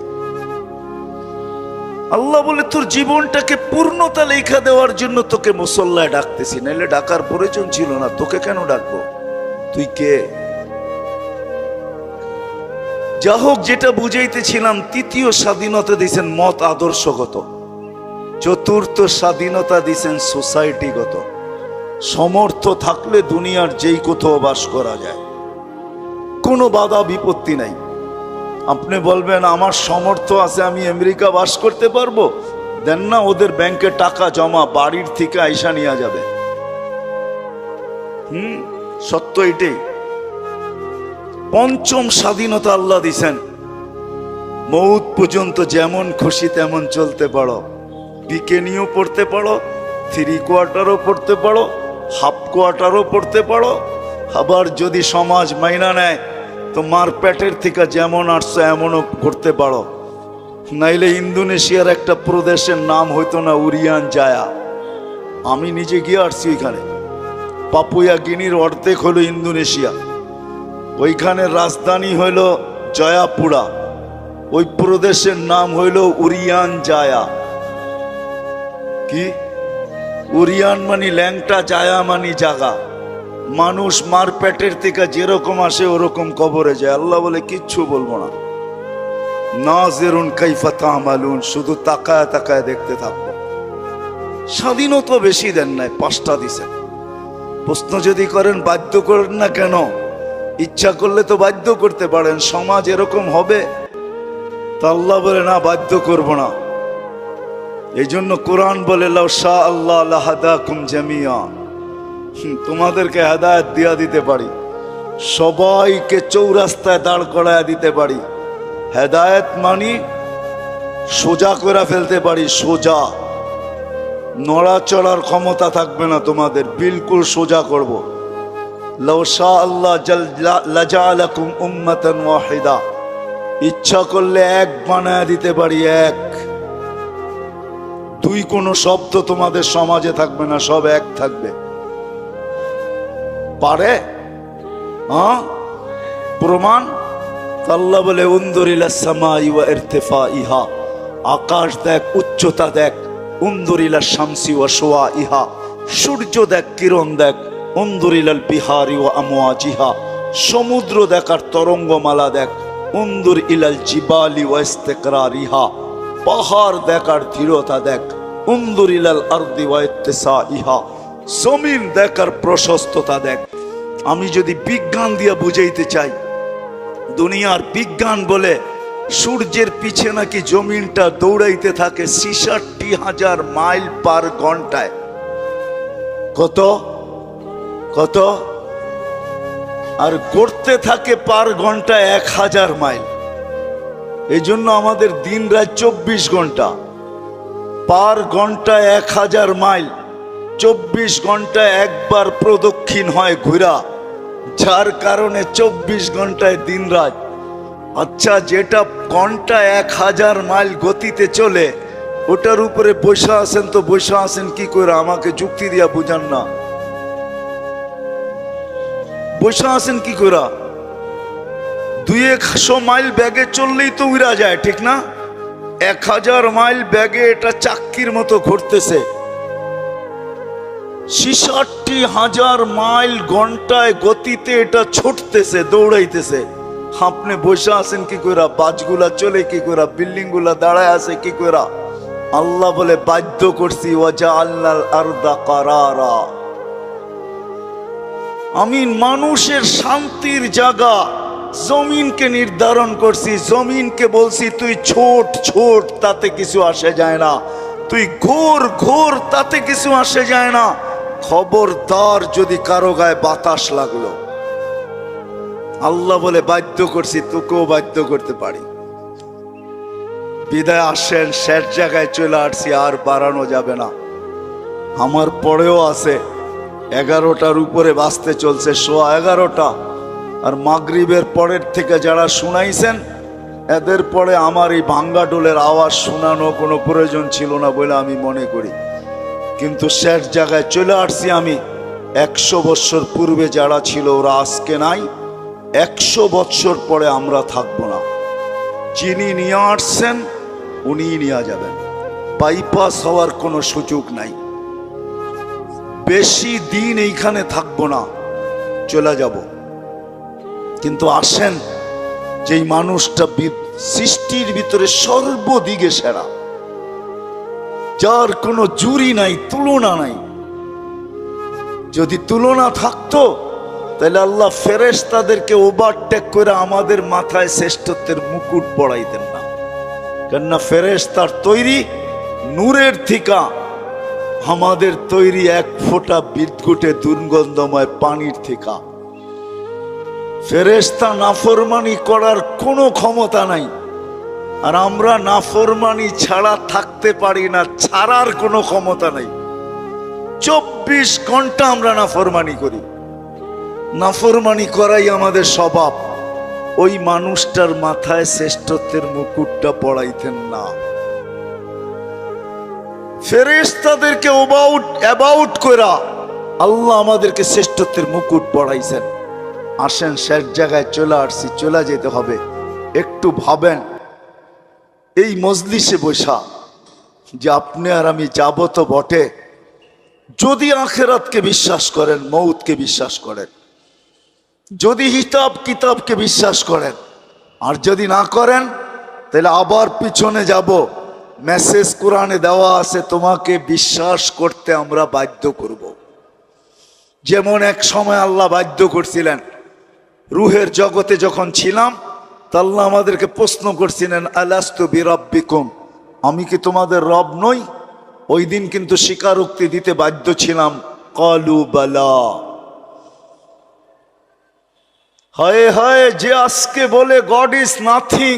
আল্লাহ বলে তোর জীবনটাকে পূর্ণতা লেখা দেওয়ার জন্য তোকে মুসল্লায় ডাকতেছি, নাইলে ডাকার প্রয়োজন ছিল না। তোকে কেন ডাকবো? তুই কে? যা হোক, যেটা বুঝাইতেছিলাম, তৃতীয় স্বাধীনতা দিয়েছেন মত আদর্শগত, চতুর্থ স্বাধীনতা দিয়েছেন সোসাইটিগত। সমর্থ থাকলে দুনিয়ার যেই কোথাও বাস করা যায়, কোনো বাধা বিপত্তি নাই। আপনি বলবেন আমার সমর্থ আছে, আমি আমেরিকা বাস করতে পারবো, দেন না, ওদের ব্যাংকে টাকা জমা, বাড়ির থেকে আইসা নিয়ে যাবে। সত্য এটাই। পঞ্চম স্বাধীনতা আল্লাহ দিছেন, মৌত পর্যন্ত যেমন খুশি তেমন চলতে পারো, বিকেনিও পড়তে পারো, 3 কোয়ার্টারও পড়তে পারো, হাফ কোয়ার্টারও পড়তে পারো। আবার যদি সমাজ মাইনা নেয় তো মার পেটের থেকে যেমন আসছো এমনও করতে পারো। নাইলে ইন্দোনেশিয়ার একটা প্রদেশের নাম হইতো না উরিয়ান জায়া, আমি নিজে গিয়ে আসছি ওইখানে। পাপুয়া গিনির অর্ধেক হলো ইন্দোনেশিয়া, ওইখানের রাজধানী হইল জয়াপুরা, ওই প্রদেশের নাম হইল উরিয়ান জায়া। কি উরিয়ান মানি ল্যাংটা, জায়া মানি জাগা। মানুষ মার পেটের থেকে যেরকম আসে ওরকম কবরে যায়। আল্লাহ বলে কিচ্ছু বলবো না, নাজিরুন কাইফা তা'মালুন, শুধু তাকায় তাকায় দেখতে থাকবো। স্বাধীনতা বেশি দেন নাই, 5টা দিছেন। প্রশ্ন যদি করেন বাধ্য করেন না কেন, ইচ্ছা করলে তো বাধ্য করতে পারেন, সমাজ এরকম হবে। তা আল্লাহ বলে না, বাধ্য করব না। এই জন্য কোরআন বলে লাউ শাহ আল্লাহ লাহাদাকুম জামিয়া, তোমাদেরকে হেদায়েত দিয়া দিতে পারি, সবাইকে চৌরাস্তায় দাঁড় করায়া দিতে পারি। হেদায়েত মানি সোজা করে ফেলতে পারি, সোজা, নড়াচড়ার ক্ষমতা থাকবে না তোমাদের, বিলকুল সোজা করব। লাউ শাহ আল্লাহ লাজালাকুম উম্মাতান ওয়াহিদা, ইচ্ছা করলে এক বানায়া দিতে পারি, এক, দুই কোনো শব্দ তোমাদের সমাজে থাকবে না, সব এক থাকবে। পারে? হ্যাঁ, প্রমাণ? আল্লাহ বলে উনদুর ইলাস সামাই ওয়া ইরতিফাইহা, আকাশ দেখ, উচ্চতা দেখ। উনদুর ইলাশ শামসি ওয়া শুআইহা, সূর্য দেখ, কিরণ দেখ। উনদুর ইলাল বিহারি ওয়া আমওয়াজিহা, সমুদ্র দেখ আর তরঙ্গমালা দেখ। উনদুর ইলাল জিবালি ওয়া ইস্তিকরারিহা, পাহাড় দেখ আর দৃঢ়তা দেখ। উনদুর ইলাল আরদি ওয়া ইত্তিসাইহা, জমিন দেখ আর প্রশস্ততা দেখ। আমি যদি বিজ্ঞান দিয়ে বুঝাইতে চাই, দুনিয়ার বিজ্ঞান বলে সূর্যের পিছে নাকি জমিনটা দৌড়াইতে থাকে ৬৬,০০০ মাইল পার ঘন্টায়। কত কত? আর গড়তে থাকে পার ঘন্টায় ১,০০০ মাইল। এই জন্য আমাদের দিন রাত ২৪ ঘন্টা, পার ঘন্টায় ১,০০০ মাইল। ২৪ ঘন্টায় একবার প্রদক্ষিণ হয় ঘুরা, যার কারণে ২৪ ঘন্টায় দিন রাত। আচ্ছা, যেটা ঘন্টায় ১,০০০ মাইল গতিতে চলে, ওটার উপরে বসে আছেন, তো বসে আছেন কি করে? আমাকে যুক্তি দিয়া বুঝান না, বসে আছেন কি করে? ২০০ মাইল ব্যাগে চললেই তো উড়া যায়, ঠিক না? ১,০০০ মাইল ব্যাগে এটা চাক্কির মতো ঘুরতেছে। ৬৬,০০০ মাইল ঘন্টায় গতিতে এটা ছুটতেছে, দৌড়াইতেছে। আপনি বসে আছেন কি করে? বাসগুলা চলে কি করে? বিল্ডিং গুলা দাঁড়ায় আছে কি করে? আল্লাহ বলে বাধ্য করছি, ওয়াজআলনাল আরদা কারারা, আমি মানুষের শান্তির জায়গা জমিনকে নির্ধারণ করছি। জমিনকে বলছি তুই ছোট ছোট, তাতে কিছু আসে যায় না। তুই ঘোর ঘোর, তাতে কিছু আসে যায় না। খবরদার যদি কারো গায়ে বাতাস লাগলো, আল্লাহ বলে বাধ্য করছি, তোকেও বাধ্য করতে পারি। বিদায় আসেন, শেষ জায়গায় চলে আসছি, আর বাড়ানো যাবে না। আমার পরেও আছে 11টার উপরে বাজতে চলছে, 11:15। আর মাগরিবের পরের থেকে যারা শুনাইছেন, এদের পরে আমার এই ভাঙ্গা ডোলের আওয়াজ শোনানো কোনো প্রয়োজন ছিল না বলে আমি মনে করি। কিন্তু শেষ জায়গায় চলে আসছি আমি। 100 বৎসর পূর্বে যারা ছিল ওরা আজকে নাই, 100 বৎসর পরে আমরা থাকবো না। যিনি নিয়ে আসছেন উনিই নিয়ে যাবেন, বাইপাস হওয়ার কোনো সুযোগ নাই। বেশি দিন এইখানে থাকবো না, চলে যাব। কিন্তু আসেন, যেই মানুষটা সৃষ্টির ভিতরে সর্বদিকে সেরা, যার কোনো জুরি নাই, তুলনা নাই। যদি তুলনা থাকতো তাহলে আল্লাহ ফেরেশতাদেরকে ওভারটেক করে আমাদের মাথায় শ্রেষ্ঠত্বের মুকুট পড়াইতেন না। কেননা ফেরেশতার তৈরি নূরের থিকা, আমাদের তৈরি এক ফোঁটা বিদ্যুটে দুর্গন্ধময় পানির থিকা। ফেরেশতা নাফরমানি করার কোনো ক্ষমতা নাই, আর আমরা নাফরমানি ছাড়া থাকতে পারি না, ছাড়ার কোনো ক্ষমতা নাই। 24 ঘন্টা আমরা নাফরমানি করি, নাফরমানি করাই আমাদের স্বভাব। ওই মানুষটার মাথায় শ্রেষ্ঠত্বের মুকুটটা পড়াইতেন না। ফেরেশতাদেরকে অ্যাবাউট করা আল্লাহ আমাদেরকে শ্রেষ্ঠত্বের মুকুট পড়াইছেন। আসেন, শেষ জায়গায় চলে আসছি, চলে যেতে হবে। একটু ভাবেন, এই মজলিসে বসা যে আপনি আর আমি যাব তো বটে, যদি আখেরাতকে বিশ্বাস করেন, মৌতকে বিশ্বাস করেন, যদি হিসাব কিতাবকে বিশ্বাস করেন, আর যদি না করেন তাহলে আবার পিছনে যাব। মেসেজ কোরআনে দেওয়া আছে, তোমাকে বিশ্বাস করতে আমরা বাধ্য করব। যেমন এক সময় আল্লাহ বাধ্য করছিলেন, রুহের জগতে যখন ছিলাম, তা আল্লাহ আমাদেরকে প্রশ্ন করছিলেন, আলাস্তু বিরাব্বিকুম, আমি কি তোমাদের রব নই? ওই দিন কিন্তু স্বীকারোক্তি দিতে বাধ্য ছিলাম, কালু বালা। হায় হায়, যে আজকে বলে গড ইজ নাথিং,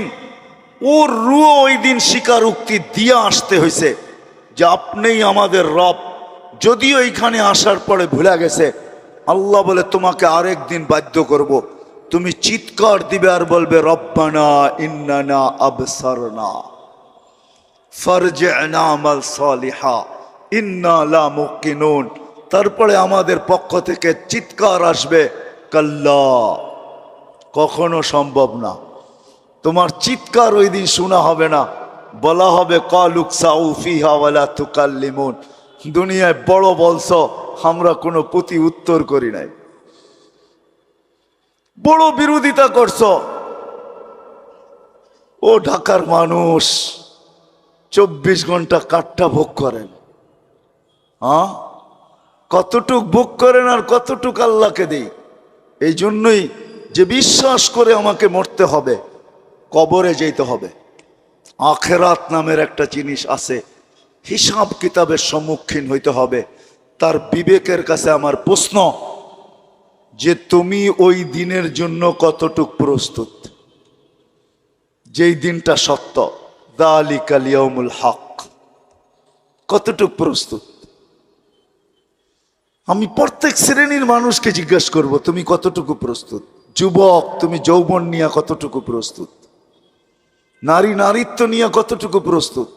ওর রুও ওই দিন স্বীকারোক্তি দিয়ে আসতে হয়েছে যে আপনিই আমাদের রব। যদিও এইখানে আসার পরে ভুলে গেছে, আল্লাহ বলে তোমাকে আরেক দিন বাধ্য করব, তুমি চিৎকার দিবে আর বলবে রব্বানা ইন্নানা আবসারনা ফারজি'না আমাল সালিহা ইন্না লা মুকিনুন। তারপরে আমাদের পক্ষ থেকে চিৎকার আসবে, কাল্লা, কখনো সম্ভব না। তোমার চিৎকার ওই দিন শোনা হবে না, বলা হবে কালুকসাউ ফিহা ওয়ালা তুকাল্লিমুন। দুনিয়ায় বড় বলছো, আমরা কোনো প্রতি উত্তর করি নাই, বড় বিরোধিতা করছো। ও ঢাকার মানুষ 24 ঘন্টা কাঠটা ভোগ করেন, হ্যাঁ, কতটুক ভোগ করেন আর কতটুক আল্লাহকে দেই। এই জন্যই যে বিশ্বাস করে আমাকে মরতে হবে, কবরে যেতে হবে। আখেরাত নামের একটা জিনিস আছে, হিসাব কিতাবের সম্মুখীন হইতে হবে। তার বিবেকের কাছে আমার প্রশ্ন যে তুমি ওই দিনের জন্য কতটুক প্রস্তুত, যেই দিনটা সত্য, যালিকাল ইয়াউমুল হক, কতটুক প্রস্তুত? আমি প্রত্যেক শ্রেণীর মানুষকে জিজ্ঞাসা করব, তুমি কতটুকু প্রস্তুত? যুবক, তুমি যৌবন নিয়ে কতটুকু প্রস্তুত? নারী নারীত্ব নিয়ে কতটুকু প্রস্তুত?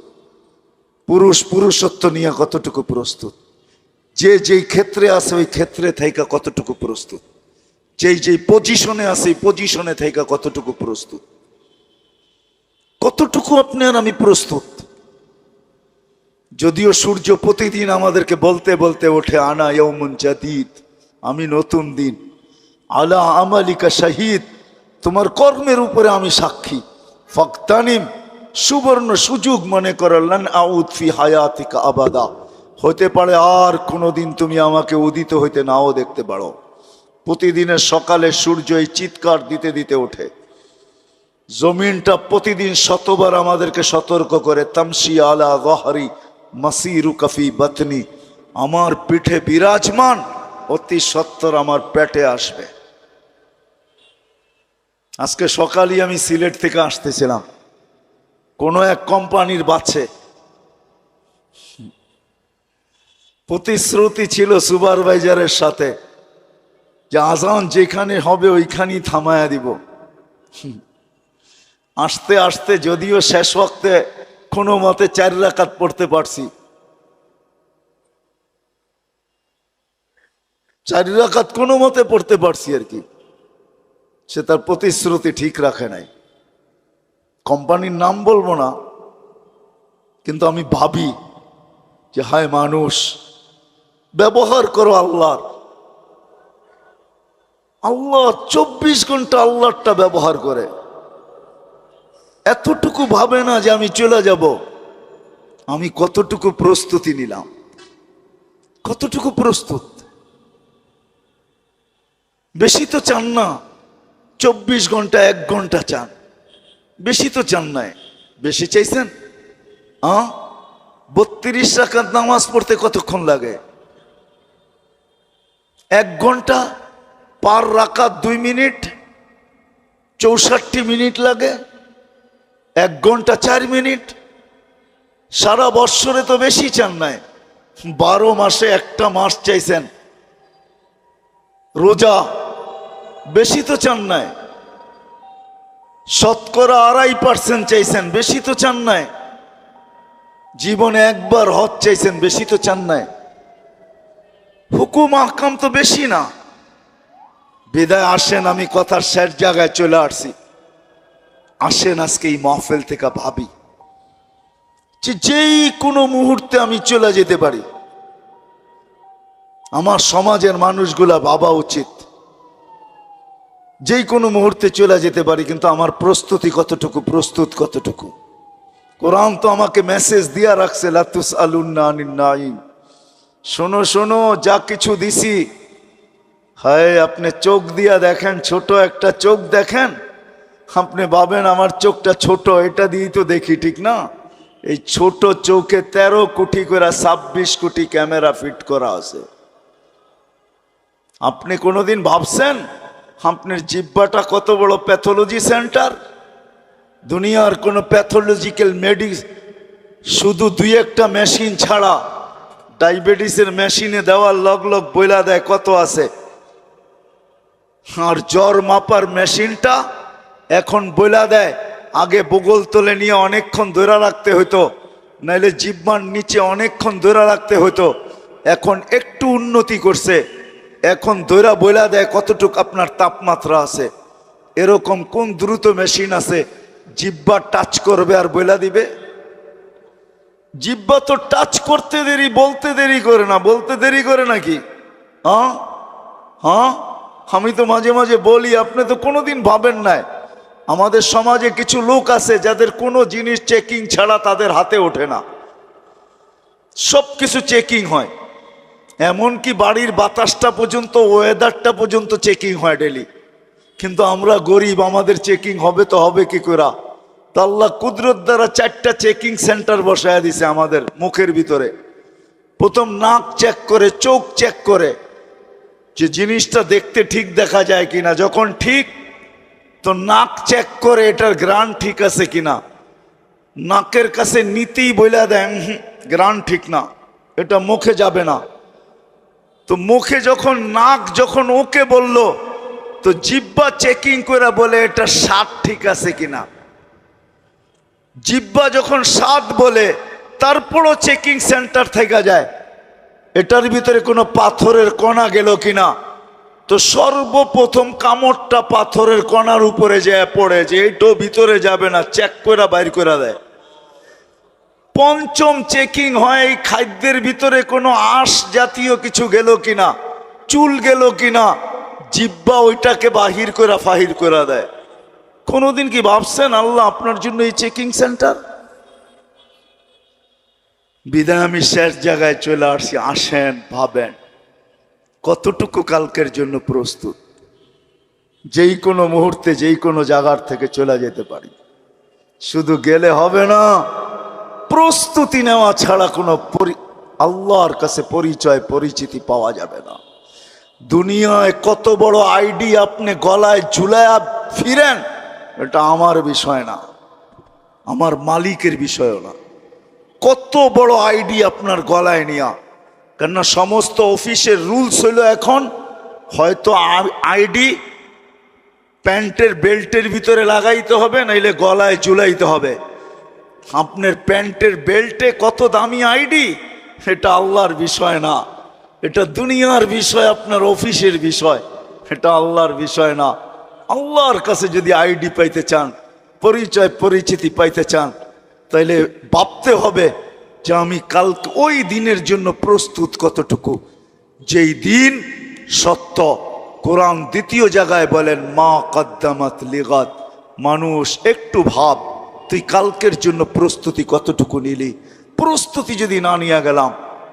পুরুষ পুরুষত্ব নিয়ে কতটুকু প্রস্তুত? যে যেই ক্ষেত্রে আছে ওই ক্ষেত্রে থেকে কতটুকু প্রস্তুত? যেই যেই পজিশনে আছে এই পজিশনে থেকে কতটুকু প্রস্তুত? কতটুকু আপনি আর আমি প্রস্তুত? যদিও সূর্য প্রতিদিন আমাদেরকে বলতে বলতে ওঠে, আনা ইয়াউমুন জাদীদ, আমি নতুন দিন, আলা আমালিকা শাহিদ, তোমার কর্মের উপরে আমি সাক্ষী, ফাকতানিম, সুবর্ণ সুযোগ মনে করলেন, আউদ ফি হায়াতিকা আবাদা, হতে পারে আর কোনোদিন তুমি আমাকে উদিত হইতে নাও দেখতে পারো। প্রতিদিনের সকালে সূর্য এই চিৎকার দিতে দিতে ওঠে, জমিনটা প্রতিদিন শতবার আমাদেরকে সতর্ক করে, তামশি আলা গহরি মাসিরু কফি বাতনি, আমার পিঠে বিরাজমান, অতি সত্বর আমার পেটে আসবে। আজকে সকালে আমি সিলেট থেকে আসতেছিলাম, কোন এক কোম্পানির বাসে প্রতিশ্রুতি ছিল সুপারভাইজারের সাথে যে আজান যেখানে হবে ওইখানেই থামায়া দিব। আসতে আসতে যদিও শেষ ওয়াক্তে কোনো মতে 4 রাকাত পড়তে পারছি, 4 রাকাত কোনো মতে পড়তে পারছি আর কি। সে তার প্রতিশ্রুতি ঠিক রাখে নাই। কোম্পানির নাম বলবো না, কিন্তু আমি ভাবি যে হায় মানুষ, ব্যবহার করো আল্লাহর। আল্লাহ 24 ঘন্টা আল্লাহরটা ব্যবহার করে, এতটুকু ভাবে না যে আমি চলে যাব। আমি কতটুকু প্রস্তুতি নিলাম, কতটুকু প্রস্তুত? বেশি তো চান না, 24 ঘন্টা 1 ঘন্টা চান, বেশি তো চান নাই। বেশি চাইছেন? 32 রাকাত নামাজ পড়তে কতক্ষণ লাগে? 1 ঘন্টা, পার রাকাত 2 মিনিট, 64 মিনিট লাগে। 1 ঘন্টা 4 মিনিট। সারা বৎসরে তো বেশি চান নাই, 12 মাসে একটা মাস চাইছেন। রোজা বেশি তো চান নাই, শতকরা 2.5% চাইছেন, বেশি তো চান নাই। জীবনে একবার হজ চাইছেন, বেশি তো চান নাই। হুকুম আহকাম তো বেশি না। বিদায় আসেন, আমি কথার শেষ জায়গায় চলে আসছি। আসেন আজকে এই মাহফিল থেকে ভাবি যে যেই কোনো মুহূর্তে আমি চলে যেতে পারি। আমার সমাজের মানুষগুলা ভাবা উচিত, যেই কোনো মুহূর্তে চলে যেতে পারি, কিন্তু আমার প্রস্তুতি কতটুকু, প্রস্তুত কতটুকু? কোরআন তো আমাকে মেসেজ দিয়া রাখছে, লা তুসআলুন্না আনিন নাঈম। শোনো শোনো, যা কিছু দিছি, হায় আপনি চোখ দিয়া দেখেন, ছোট একটা চোখ দেখেন, আপনি ভাবেন আমার চোখটা ছোট, এটা দিয়েই তো দেখি, ঠিক না? এই ছোট চৌকে 13 কোটি করে 26 কোটি ক্যামেরা ফিট করা আছে। আপনি কোনোদিন ভাবছেন আপনার জিহ্বাটা কত বড় প্যাথোলজি সেন্টার? দুনিয়ার কোনো প্যাথোলজিক্যাল শুধু 2-1টা মেশিন ছাড়া, ডায়াবেটিসের মেশিনে দেওয়ার লগ লগ বইলা দেয় কত আছে। আর জ্বর মাপার মেশিনটা এখন বইলা দেয়। আগে বগল তলে নিয়ে অনেকক্ষণ ধরে রাখতে হতো, নাইলে জিহ্বার নিচে অনেকক্ষণ ধরে রাখতে হতো। এখন একটু উন্নতি করছে, এখন ধৈরা বইলা দেয় কতটুক আপনার তাপমাত্রা আছে। এরকম কোন দ্রুত মেশিন আছে জিহ্বা টাচ করবে আর বইলা দিবে? জিহ্বা তো টাচ করতে দেরি, বলতে দেরি করে না। বলতে দেরি করে নাকি? হ্যাঁ হ্যাঁ, আমি তো মাঝে মাঝে বলি, আপনি তো কোনোদিন ভাবেন নাই আমাদের সমাজে কিছু লোক আছে যাদের কোনো জিনিস চেকিং ছাড়া তাদের হাতে ওঠে না। সব কিছু চেকিং হয়, এমনকি বাড়ির বাতাসটা পর্যন্ত, ওয়েদারটা পর্যন্ত চেকিং হয় ডেলি। কিন্তু আমরা গরিব, আমাদের চেকিং হবে তো হবে কি করে? তা আল্লাহ কুদরত দ্বারা 4টা চেকিং সেন্টার বসায় দিছে আমাদের মুখের ভিতরে। প্রথম নাক চেক করে, চোখ চেক করে যে জিনিসটা দেখতে ঠিক দেখা যায় কিনা। যখন ঠিক, তো নাক চেক করে এটার গ্রান ঠিক আছে কিনা। নাকের কাছে নিতেই বইলা দেন গ্রান ঠিক না, এটা মুখে যাবে না। তো মুখে যখন নাক যখন ওকে বলল, তো জিহ্বা চেকিং করে বলে এটা স্বাদ ঠিক আছে কিনা। জিহ্বা যখন স্বাদ বলে, তারপরও চেকিং সেন্টার থেকে যায় এটার ভিতরে কোনো পাথরের কণা গেল কিনা। তো সর্বপ্রথম কামড়টা পাথরের কণার উপরে যায় পড়ে, যে এইটাও ভিতরে যাবে না, চেক করে বাইর করে দেয়। পঞ্চম চেকিং হয় এই খাদ্যের ভিতরে কোনো আঁশ জাতীয় কিছু গেল কিনা, চুল গেল কিনা। জিহ্বা ওইটাকে বাহির করে ফাহির করে দেয়। কোনোদিন কি ভাবছেন আল্লাহ আপনার জন্য এই চেকিং সেন্টার? বিদায় আমি শেষ জায়গায় চলে আসছি। আসেন, ভাবেন কতটুকু কালকের জন্য প্রস্তুত। যেই কোনো মুহূর্তে যেই কোনো জায়গার থেকে চলে যেতে পারি। শুধু গেলে হবে না, প্রস্তুতি নেওয়া ছাড়া কোনো আল্লাহর কাছে পরিচয় পরিচিতি পাওয়া যাবে না। দুনিয়ায় কত বড় আইডি আপনি গলায় ঝুলায়া ফিরেন, এটা আমার বিষয় না, আমার মালিকের বিষয়ও না। কত বড় আইডি আপনার গলায় নিয়া, কেননা সমস্ত অফিসের রুলস হইল এখন হয়তো আইডি প্যান্টের বেল্টের ভিতরে লাগাইতে হবে, নাইলে গলায় ঝুলাইতে হবে। আপনার প্যান্টের বেল্টে কত দামি আইডি, এটা আল্লাহর বিষয় না, এটা দুনিয়ার বিষয়, আপনার অফিসের বিষয়, এটা আল্লাহর বিষয় না। আল্লাহর কাছে যদি আইডি পাইতে চান, পরিচয় পরিচিতি পাইতে চান, তাইলে ভাবতে হবে যে আমি কালকে ওই দিনের জন্য প্রস্তুত কতটুকু। যেই দিন সত্য, কোরআন 2য় জায়গায় বলেন মা কদ্দামাত লিগাত। মানুষ একটু ভাব, তুই কালকের জন্য প্রস্তুতি কতটুকু নিলি। প্রস্তুতি যদি না নিয়ে গেলাম,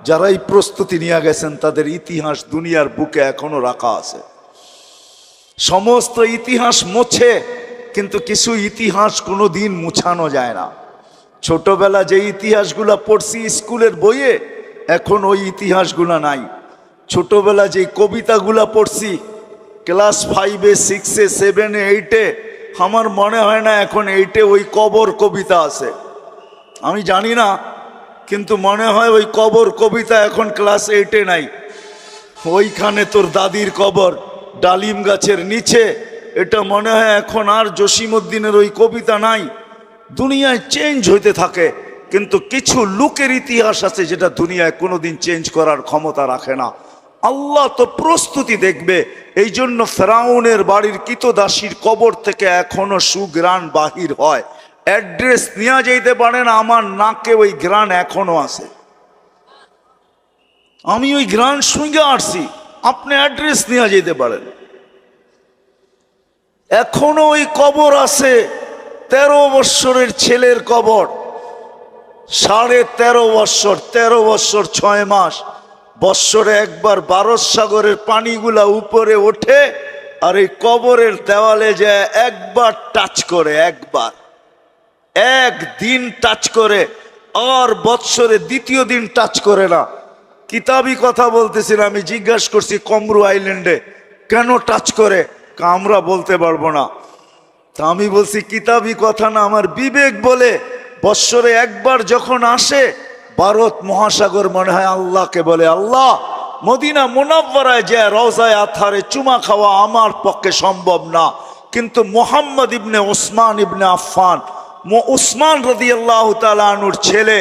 যারাই প্রস্তুতি নিয়ে গেছেন তাদের ইতিহাস দুনিয়ার বুকে এখনো রাখা আছে। সমস্ত ইতিহাস মোছে, কিন্তু কিছু ইতিহাস কোনো দিন মুছানো যায় না। ছোটবেলা যে ইতিহাসগুলা পড়ছি স্কুলের বইয়ে, এখন ওই ইতিহাসগুলা নাই। ছোটবেলা যে কবিতাগুলা পড়ছি ক্লাস 5-এ 6-এ 7-এ 8-এ, আমার মনে হয় না এখন 8-এ ওই কবর কবিতা আছে। আমি জানি না, কিন্তু মনে হয় ওই কবর কবিতা এখন ক্লাস 8-এ নাই। ওইখানে তোর দাদির কবর ডালিম গাছের নিচে, এটা মনে হয় এখন আর জসিমউদ্দিনের ওই কবিতা নাই। দুনিয়ায় চেঞ্জ হইতে থাকে, কিন্তু কিছু লোকের ইতিহাস আছে যেটা দুনিয়ায় কোনোদিন চেঞ্জ করার ক্ষমতা রাখে না। আল্লাহ তো প্রস্তুতি দেখবে। এই জন্য ফেরাউনের বাড়ির কৃতদাসীর কবর থেকে এখনো সুগ্রাণ বাহির হয়। অ্যাড্রেস নিয়ে যেতে পারে না, আমার নাকে ওই গ্রাণ এখনো আছে। আমি ওই গ্রাণ শুঁগে আসছি, আপনি অ্যাড্রেস নিয়ে যেতে পারেন। এখনো ওই কবর আছে, 13 বৎসরের ছেলের কবর, 13.5 বৎসর, 13 বৎসর 6 মাস। বৎসরে একবার ভারত সাগরের পানিগুলা উপরে ওঠে, আর এই কবরের দেওয়ালে যায় একবার টাচ করে, একবার, একদিন টাচ করে, আর বৎসরে দ্বিতীয় দিন টাচ করে না। কিতাবি কথা বলতেছিলাম, আমি জিজ্ঞাসা করছি কমরু আইল্যান্ডে কেন টাচ করে, আমরা বলতে পারবো না। তা আমি বলছি কিতাবি কথা না, আমার বিবেক বলে বৎসরে একবার যখন আসে ভারত মহাসাগর মনে হয় আল্লাহকে বলে, আল্লাহ মদিনা মুনাওয়ারায় যে রওজায়ে আতহারে চুমা খাওয়া আমার পক্ষে সম্ভব না, কিন্তু মুহাম্মদ ইবনে ওসমান ইবনে আফফান, উসমান রাদিয়াল্লাহু তাআলা আনহুর ছেলে,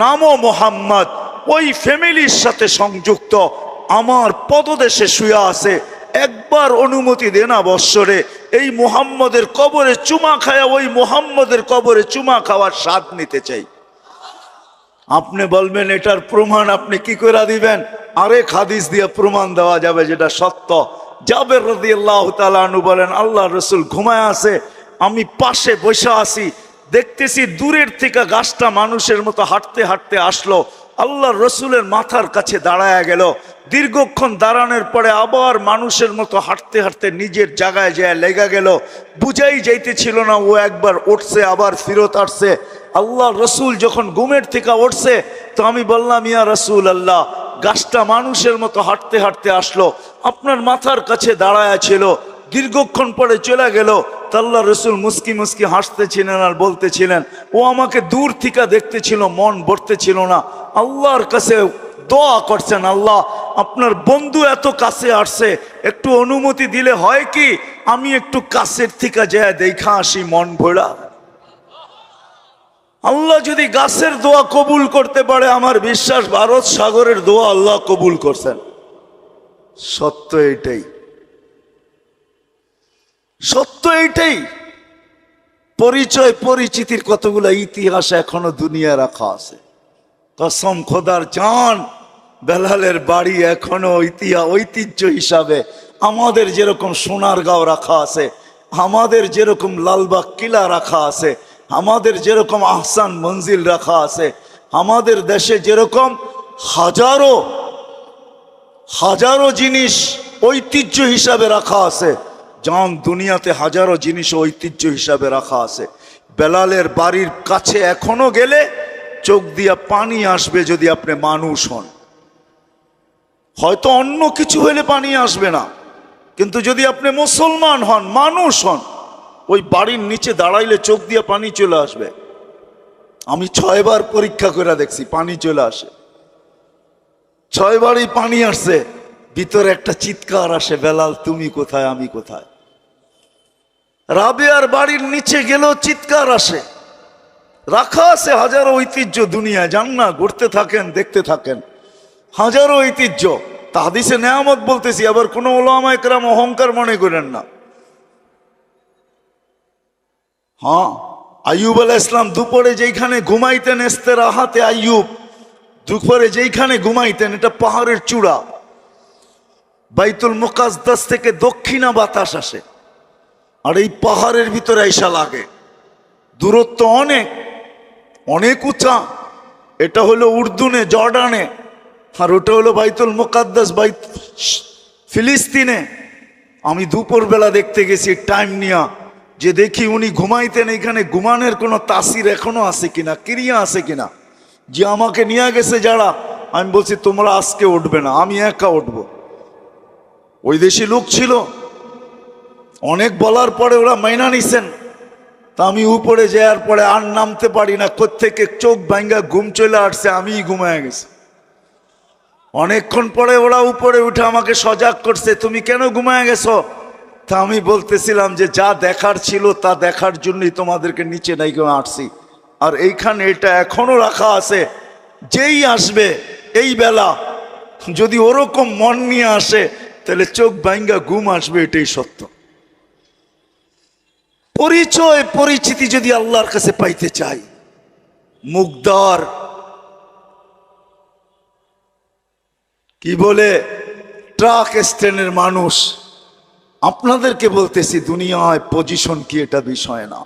নামও মুহাম্মদ, ওই ফ্যামিলির সাথে সংযুক্ত, আমার পদদেশে শুয়ে আছে, একবার অনুমতি দে না বৎসরে এই মুহাম্মদের কবরে চুমা খায়া ওই মুহাম্মদের কবরে চুমা খাওয়ার স্বাদ নিতে চাই। আপনি বলবেন এটার প্রমাণ আপনি কি করে দিবেন? আরেক হাদিস দিয়ে প্রমাণ দেওয়া যাবে যেটা সত্য। জাবের রাদিয়াল্লাহু তাআলা আনহু বলেন, আল্লাহ রসুল ঘুমায় আছে, আমি পাশে বসে আছি, দেখতেছি দূরের থেকে গাছটা মানুষের মতো হাঁটতে হাঁটতে আসলো, আল্লাহ রসুলের মাথার কাছে দাঁড়ায় গেল, দীর্ঘক্ষণ দাঁড়ানোর পরে আবার মানুষের মতো হাঁটতে হাঁটতে নিজের জায়গায় যায় লেগে গেল, বুঝাই যাইতেছিল না ও একবার উঠছে আবার ফিরত আসছে। আল্লাহ রসুল যখন ঘুমের থেকে উঠছে তো আমি বললাম, ইয়া রসুল আল্লাহ, গাছটা মানুষের মতো হাঁটতে হাঁটতে আসলো, আপনার মাথার কাছে দাঁড়ায় ছিল, দীর্ঘক্ষণ পরে চলে গেল। তা আল্লাহ রসুল মুস্কি মুস্কি হাসতেছিলেন আর বলতেছিলেন, ও আমাকে দূর থেকে দেখতেছিল, মন ভরতেছিল না, আল্লাহর কাছে দোয়া করছেন, আল্লাহ আপনার বন্ধু এত কাছে আসছে, একটু অনুমতি দিলে হয় কি আমি একটু কাছের থেকে যায় দেখা আসি মন ভরা। আল্লাহ যদি গাছের দোয়া কবুল করতে পারে, আমার বিশ্বাস ভারত সাগরের দোয়া আল্লাহ কবুল করছেন। সত্য এইটাই, সত্য এইটাই। পরিচয় পরিচিতির কতগুলো ইতিহাস এখনো দুনিয়া রাখা আছে। কসম খোদার জান, বেলালের বাড়ি এখনো ঐতিহ্য হিসাবে আমাদের যেরকম সোনারগাঁও রাখা আছে, আমাদের যেরকম লালবাগ কিলা রাখা আছে, আমাদের যেরকম আহসান মঞ্জিল রাখা আছে, আমাদের দেশে যেরকম হাজারো হাজারো জিনিস ঐতিহ্য হিসাবে রাখা আছে, জান দুনিয়াতে হাজারো জিনিস ঐতিহ্য হিসাবে রাখা আছে। বেলালের বাড়ির কাছে এখনো গেলে চোখ দিয়া পানি আসবে যদি আপনি মানুষ হন। হয়তো অন্য কিছু হলে পানি আসবে না, কিন্তু যদি আপনি মুসলমান হন, মানুষ হন, ওই বাড়ির নিচে দাঁড়াইলে চোখ দিয়ে পানি চলে আসবে। আমি 6 বার পরীক্ষা করে দেখছি, পানি চলে আসে। 6 বারই পানি আসছে, ভিতরে একটা চিৎকার আসে, বেলাল তুমি কোথায়, আমি কোথায়। রাবেয়ার বাড়ির নিচে গেলেও চিৎকার আসে। রাখা আছে হাজারো ঐতিহ্য দুনিয়ায়, যান না, ঘুরতে থাকেন, দেখতে থাকেন, হাজারো ঐতিহ্য। তা হাদিসে নেয়ামত বলতেছি, আবার কোনো ওলামায়ে কেরাম অহংকার মনে করেন না। হ্যাঁ, আইয়ুব আলাইহিস সালাম দুপুরে যেইখানে ঘুমাইতেন, ইস্তেরাহাতে আইয়ুব, দুপুরে যেইখানে ঘুমাইতেন, এটা পাহাড়ের চূড়া, বাইতুল মুকাদ্দাস থেকে দক্ষিণা বাতাস আসে, আর এই পাহাড়ের ভিতরে আইসা লাগে। দূরত্ব অনেক অনেক উঁচা। এটা হলো উর্দুনে, জর্ডানে, আর ওটা হলো বাইতুল মুকাদ্দাস, ফিলিস্তিনে। আমি দুপুরবেলা দেখতে গেছি টাইম নিয়া, যে দেখি উনি ঘুমাইতেন, এখানে ঘুমানোর কোনো তাসির এখনো আছে কিনা, ক্রিয়া আছে কিনা। যে আমাকে নিয়ে গেছে যারা, আমি বলছি তোমরা আজকে উঠবে না, আমি একা উঠবো। ওই দেশি লোক ছিল, অনেক বলার পরে ওরা মাইনা নিছেন। তা আমি উপরে যাওয়ার পরে আর নামতে পারি না, কোত্থেকে চোখ ভাঙ্গা ঘুম চলে আসছে, আমিই ঘুমায় গেছি। অনেকক্ষণ পরে ওরা উপরে উঠে আমাকে সজাগ করছে, তুমি কেন ঘুমায় গেছো? তা আমি বলতেছিলাম যে যা দেখার ছিল তা দেখার জন্যই তোমাদেরকে নিচে নাই আসছি। আর এইখানে এটা এখনো রাখা আছে, যেই আসবে এই বেলা যদি ওরকম মন নিয়ে আসে, তাহলে চোখ ভাঙ্গা ঘুম আসবে, এটাই সত্য। পরিচয় পরিচিতি যদি আল্লাহর কাছে পাইতে চাই, মুগদার কি বলে ট্রাক স্ট্যান্ডের মানুষ, আপনাদেরকে বলতেছি দুনিয়ায় পজিশন কি এটা বিষয় না,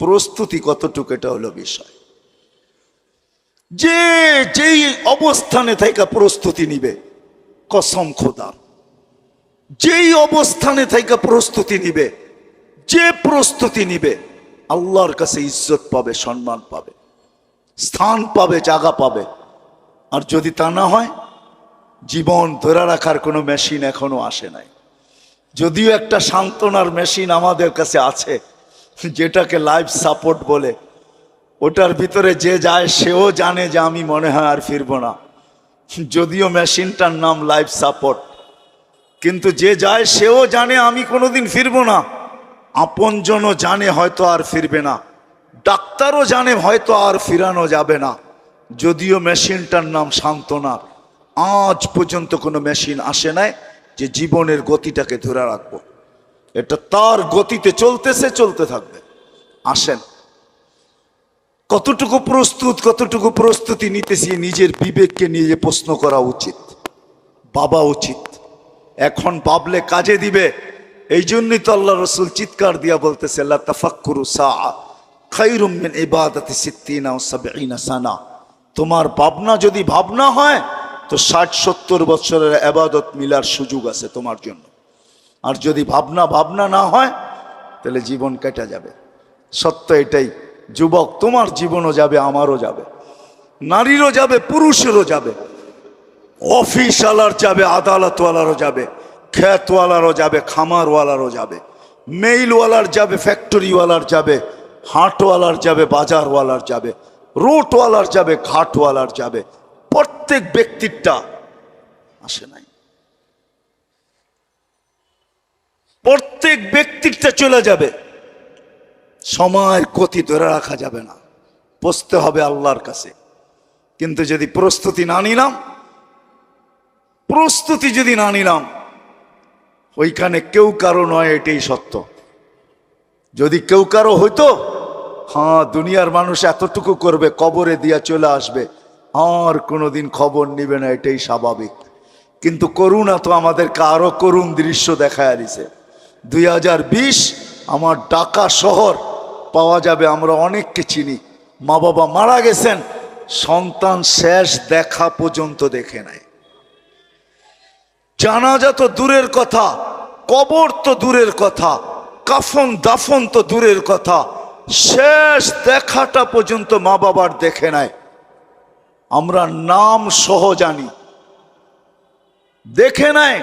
প্রস্তুতি কতটুকু এটা হলো বিষয়। যে যেই অবস্থানে থেকে প্রস্তুতি নিবে, কসম খোদা, যেই অবস্থানে থেকে প্রস্তুতি নিবে, যে প্রস্তুতি নিবে, আল্লাহর কাছে ইজ্জত পাবে, সম্মান পাবে। স্থান পাবে, জায়গা পাবে। আর যদি তা না হয়, জীবন ধরে রাখার কোনো মেশিন এখনো আসে নাই। যদিও একটা সান্ত্বনার মেশিন আমাদের কাছে আছে, যেটাকে লাইফ সাপোর্ট বলে। ওটার ভিতরে যে যায় সেও জানে যে আমি মনে হয় আর ফিরবো না, যদিও মেশিনটার নাম লাইফ সাপোর্ট। কিন্তু যে যায় সেও জানে আমি কোনোদিন ফিরবো না। আপনজনও জানে হয়তো আর ফিরবে না, ডাক্তারও জানে হয়তো আর ফিরানো যাবে না, যদিও মেশিনটার নাম সান্ত্বনার। আজ পর্যন্ত কোনো মেশিন আসে নাই যে জীবনের গতিটাকে ধরে রাখবো। এটা তার গতিতে চলতেছে, চলতে থাকবে। আসেন, কতটুকু প্রস্তুত, কতটুকু প্রস্তুতি নিতেছি নিজের বিবেককে নিয়ে প্রশ্ন করা উচিত, ভাবা উচিত। এখন ভাবলে কাজে দিবে। এই জন্যই তো আল্লাহ রসুল চিৎকার দিয়া বলতেছে, লা তাফাক্কুরু সাআ খায়রুম মিন ইবাদাতি সিত্তিনা ওয়া সাবঈনা সানা। তোমার ভাবনা যদি ভাবনা হয় তো 60-70 বছরের ইবাদত মিলার সুযোগ আছে তোমার জন্য। আর যদি ভাবনা না হয় তাহলে জীবন কেটে যাবে। সত্য এটাই। যুবক, তোমার জীবনও যাবে, আমারও যাবে, নারীরও যাবে, পুরুষেরও যাবে, অফিসওয়ালার যাবে, আদালতওয়ালারও যাবে, ক্ষেতওয়ালারও যাবে, খামারওয়ালারও যাবে, মেইলওয়ালার যাবে, ফ্যাক্টরিওয়ালার যাবে, হাটওয়ালার যাবে, বাজারওয়ালার যাবে, রোডওয়ালার যাবে, ঘাটওয়ালার যাবে। প্রত্যেক ব্যক্তিরটা আসে নাই, প্রত্যেক ব্যক্তিরটা চলে যাবে। সময়ের গতি ধরে রাখা যাবে না, বসতে হবে আল্লাহর কাছে। কিন্তু যদি প্রস্তুতি না নিলাম, ওইখানে কেউ কারো নয়, এটাই সত্য। যদি কেউ কারো হইতো, হ্যাঁ, দুনিয়ার মানুষ এতটুকু করবে, কবরে দিয়া চলে আসবে, আর কোনোদিন খবর নিবে না, এটাই স্বাভাবিক। কিন্তু করুণা তো আমাদেরকে আরো করুণ দৃশ্য দেখায় দিছে। 2020 আমার ঢাকা শহর পাওয়া যাবে, আমরা অনেককে চিনি, মা বাবা মারা গেছেন, সন্তান শেষ দেখা পর্যন্ত দেখে নাই। জানাজা তো দূরের কথা, কবর তো দূরের কথা, কাফন দাফন তো দূরের কথা, শেষ দেখাটা পর্যন্ত মা বাবার দেখে নাই। আমরা নাম সহ জানি, দেখে নাই।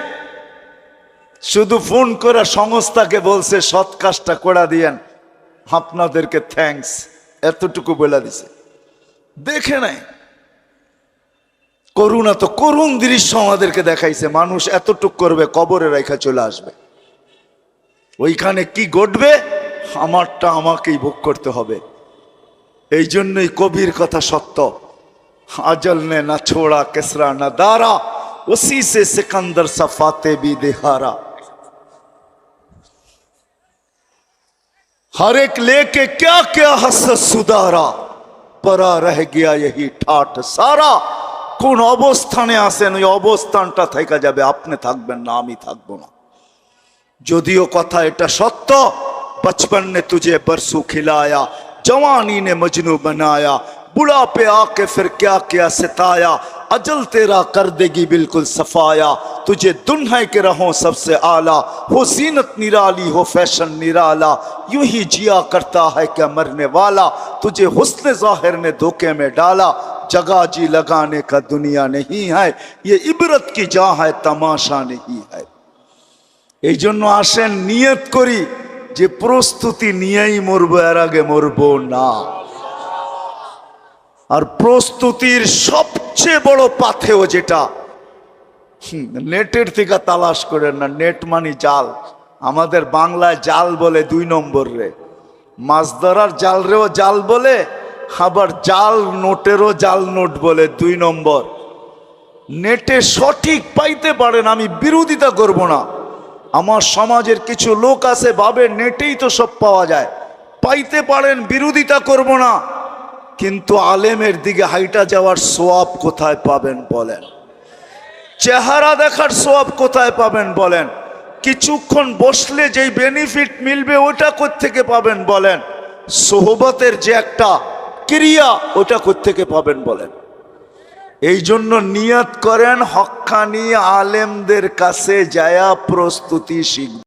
শুধু ফোন করে সংস্থাকে বলছে সৎ কাজটা করে দিয়েন, আপনাদেরকে থ্যাঙ্কস, এতটুকু বলে দিছে, দেখে নাই। করুণা তো করুণ দৃশ্য আমাদেরকে দেখাইছে। মানুষ এতটুক করবে, কবরে রেখা চলে আসবে। ওইখানে কি ঘটবে, আমারটা আমাকেই ভোগ করতে হবে। এই জন্যই কবির কথা সত্য, আজল নে না ছোড়া কেসরা না দারা, উসি সে সিকন্দর সফাতে বি দেহারা। हर एक लेके क्या क्या हसरत सुधारा, परा रह गया यही ठाठ सारा। কোন অবস্থানে আছেন ওই অবস্থানটা থেকে যাবে, আপনি থাকবেন না, আমি থাকবো না। যদিও কথা এটা সত্য, बचपन ने तुझे बरसू खिलाया, जवानी ने मजनू बनाया, बुढ़ापे आके फिर क्या क्या सताया, अजल तेरा कर देगी बिल्कुल सफाया, तुझे दुन्हा के रहो सबसे आला, हो जीनत निराली हो फैशन निराला, यूं ही जिया करता है क्या मरने वाला, तुझे हुस्न जाहिर ने धोखे में डाला, जगह जी लगाने का दुनिया नहीं है, ये इबरत की जा है तमाशा नहीं है। এই জন্য আসেন নিয়ত করি যে প্রস্তুতি নিয়েই মরবো, এর আগে মরবো না। আর প্রস্তুতির সবচেয়ে বড় পাথেও যেটা, নেটের থেকে তালাশ করেন না, নেট মানে জাল। আমাদের বাংলায় জাল বলে 2 নম্বর রে, মাছ ধরার জাল রেও জাল বলে, আবার জাল নোটেরও জাল নোট বলে 2 নম্বর। নেটে সঠিক পাইতে পারেন, আমি বিরোধিতা করব না। আমার সমাজের কিছু লোক আছে ভাবে নেটেই তো সব পাওয়া যায়, পাইতে পারেন, বিরোধিতা করব না। কিন্তু আলেমের দিকে হাইটা যাওয়ার সোয়াব কোথায় পাবেন বলেন? চেহারা দেখার সোয়াব কোথায় পাবেন বলেন? কিছুক্ষণ বসলে যেই বেনিফিট মিলবে ওটা কোত্থেকে পাবেন বলেন? সোহবতের যে একটা ক্রিয়া ওটা কোত্থেকে পাবেন বলেন? এই জন্য নিয়ত করেন হক্কানি আলেমদের কাছে যায়া প্রস্তুতি শিখবেন।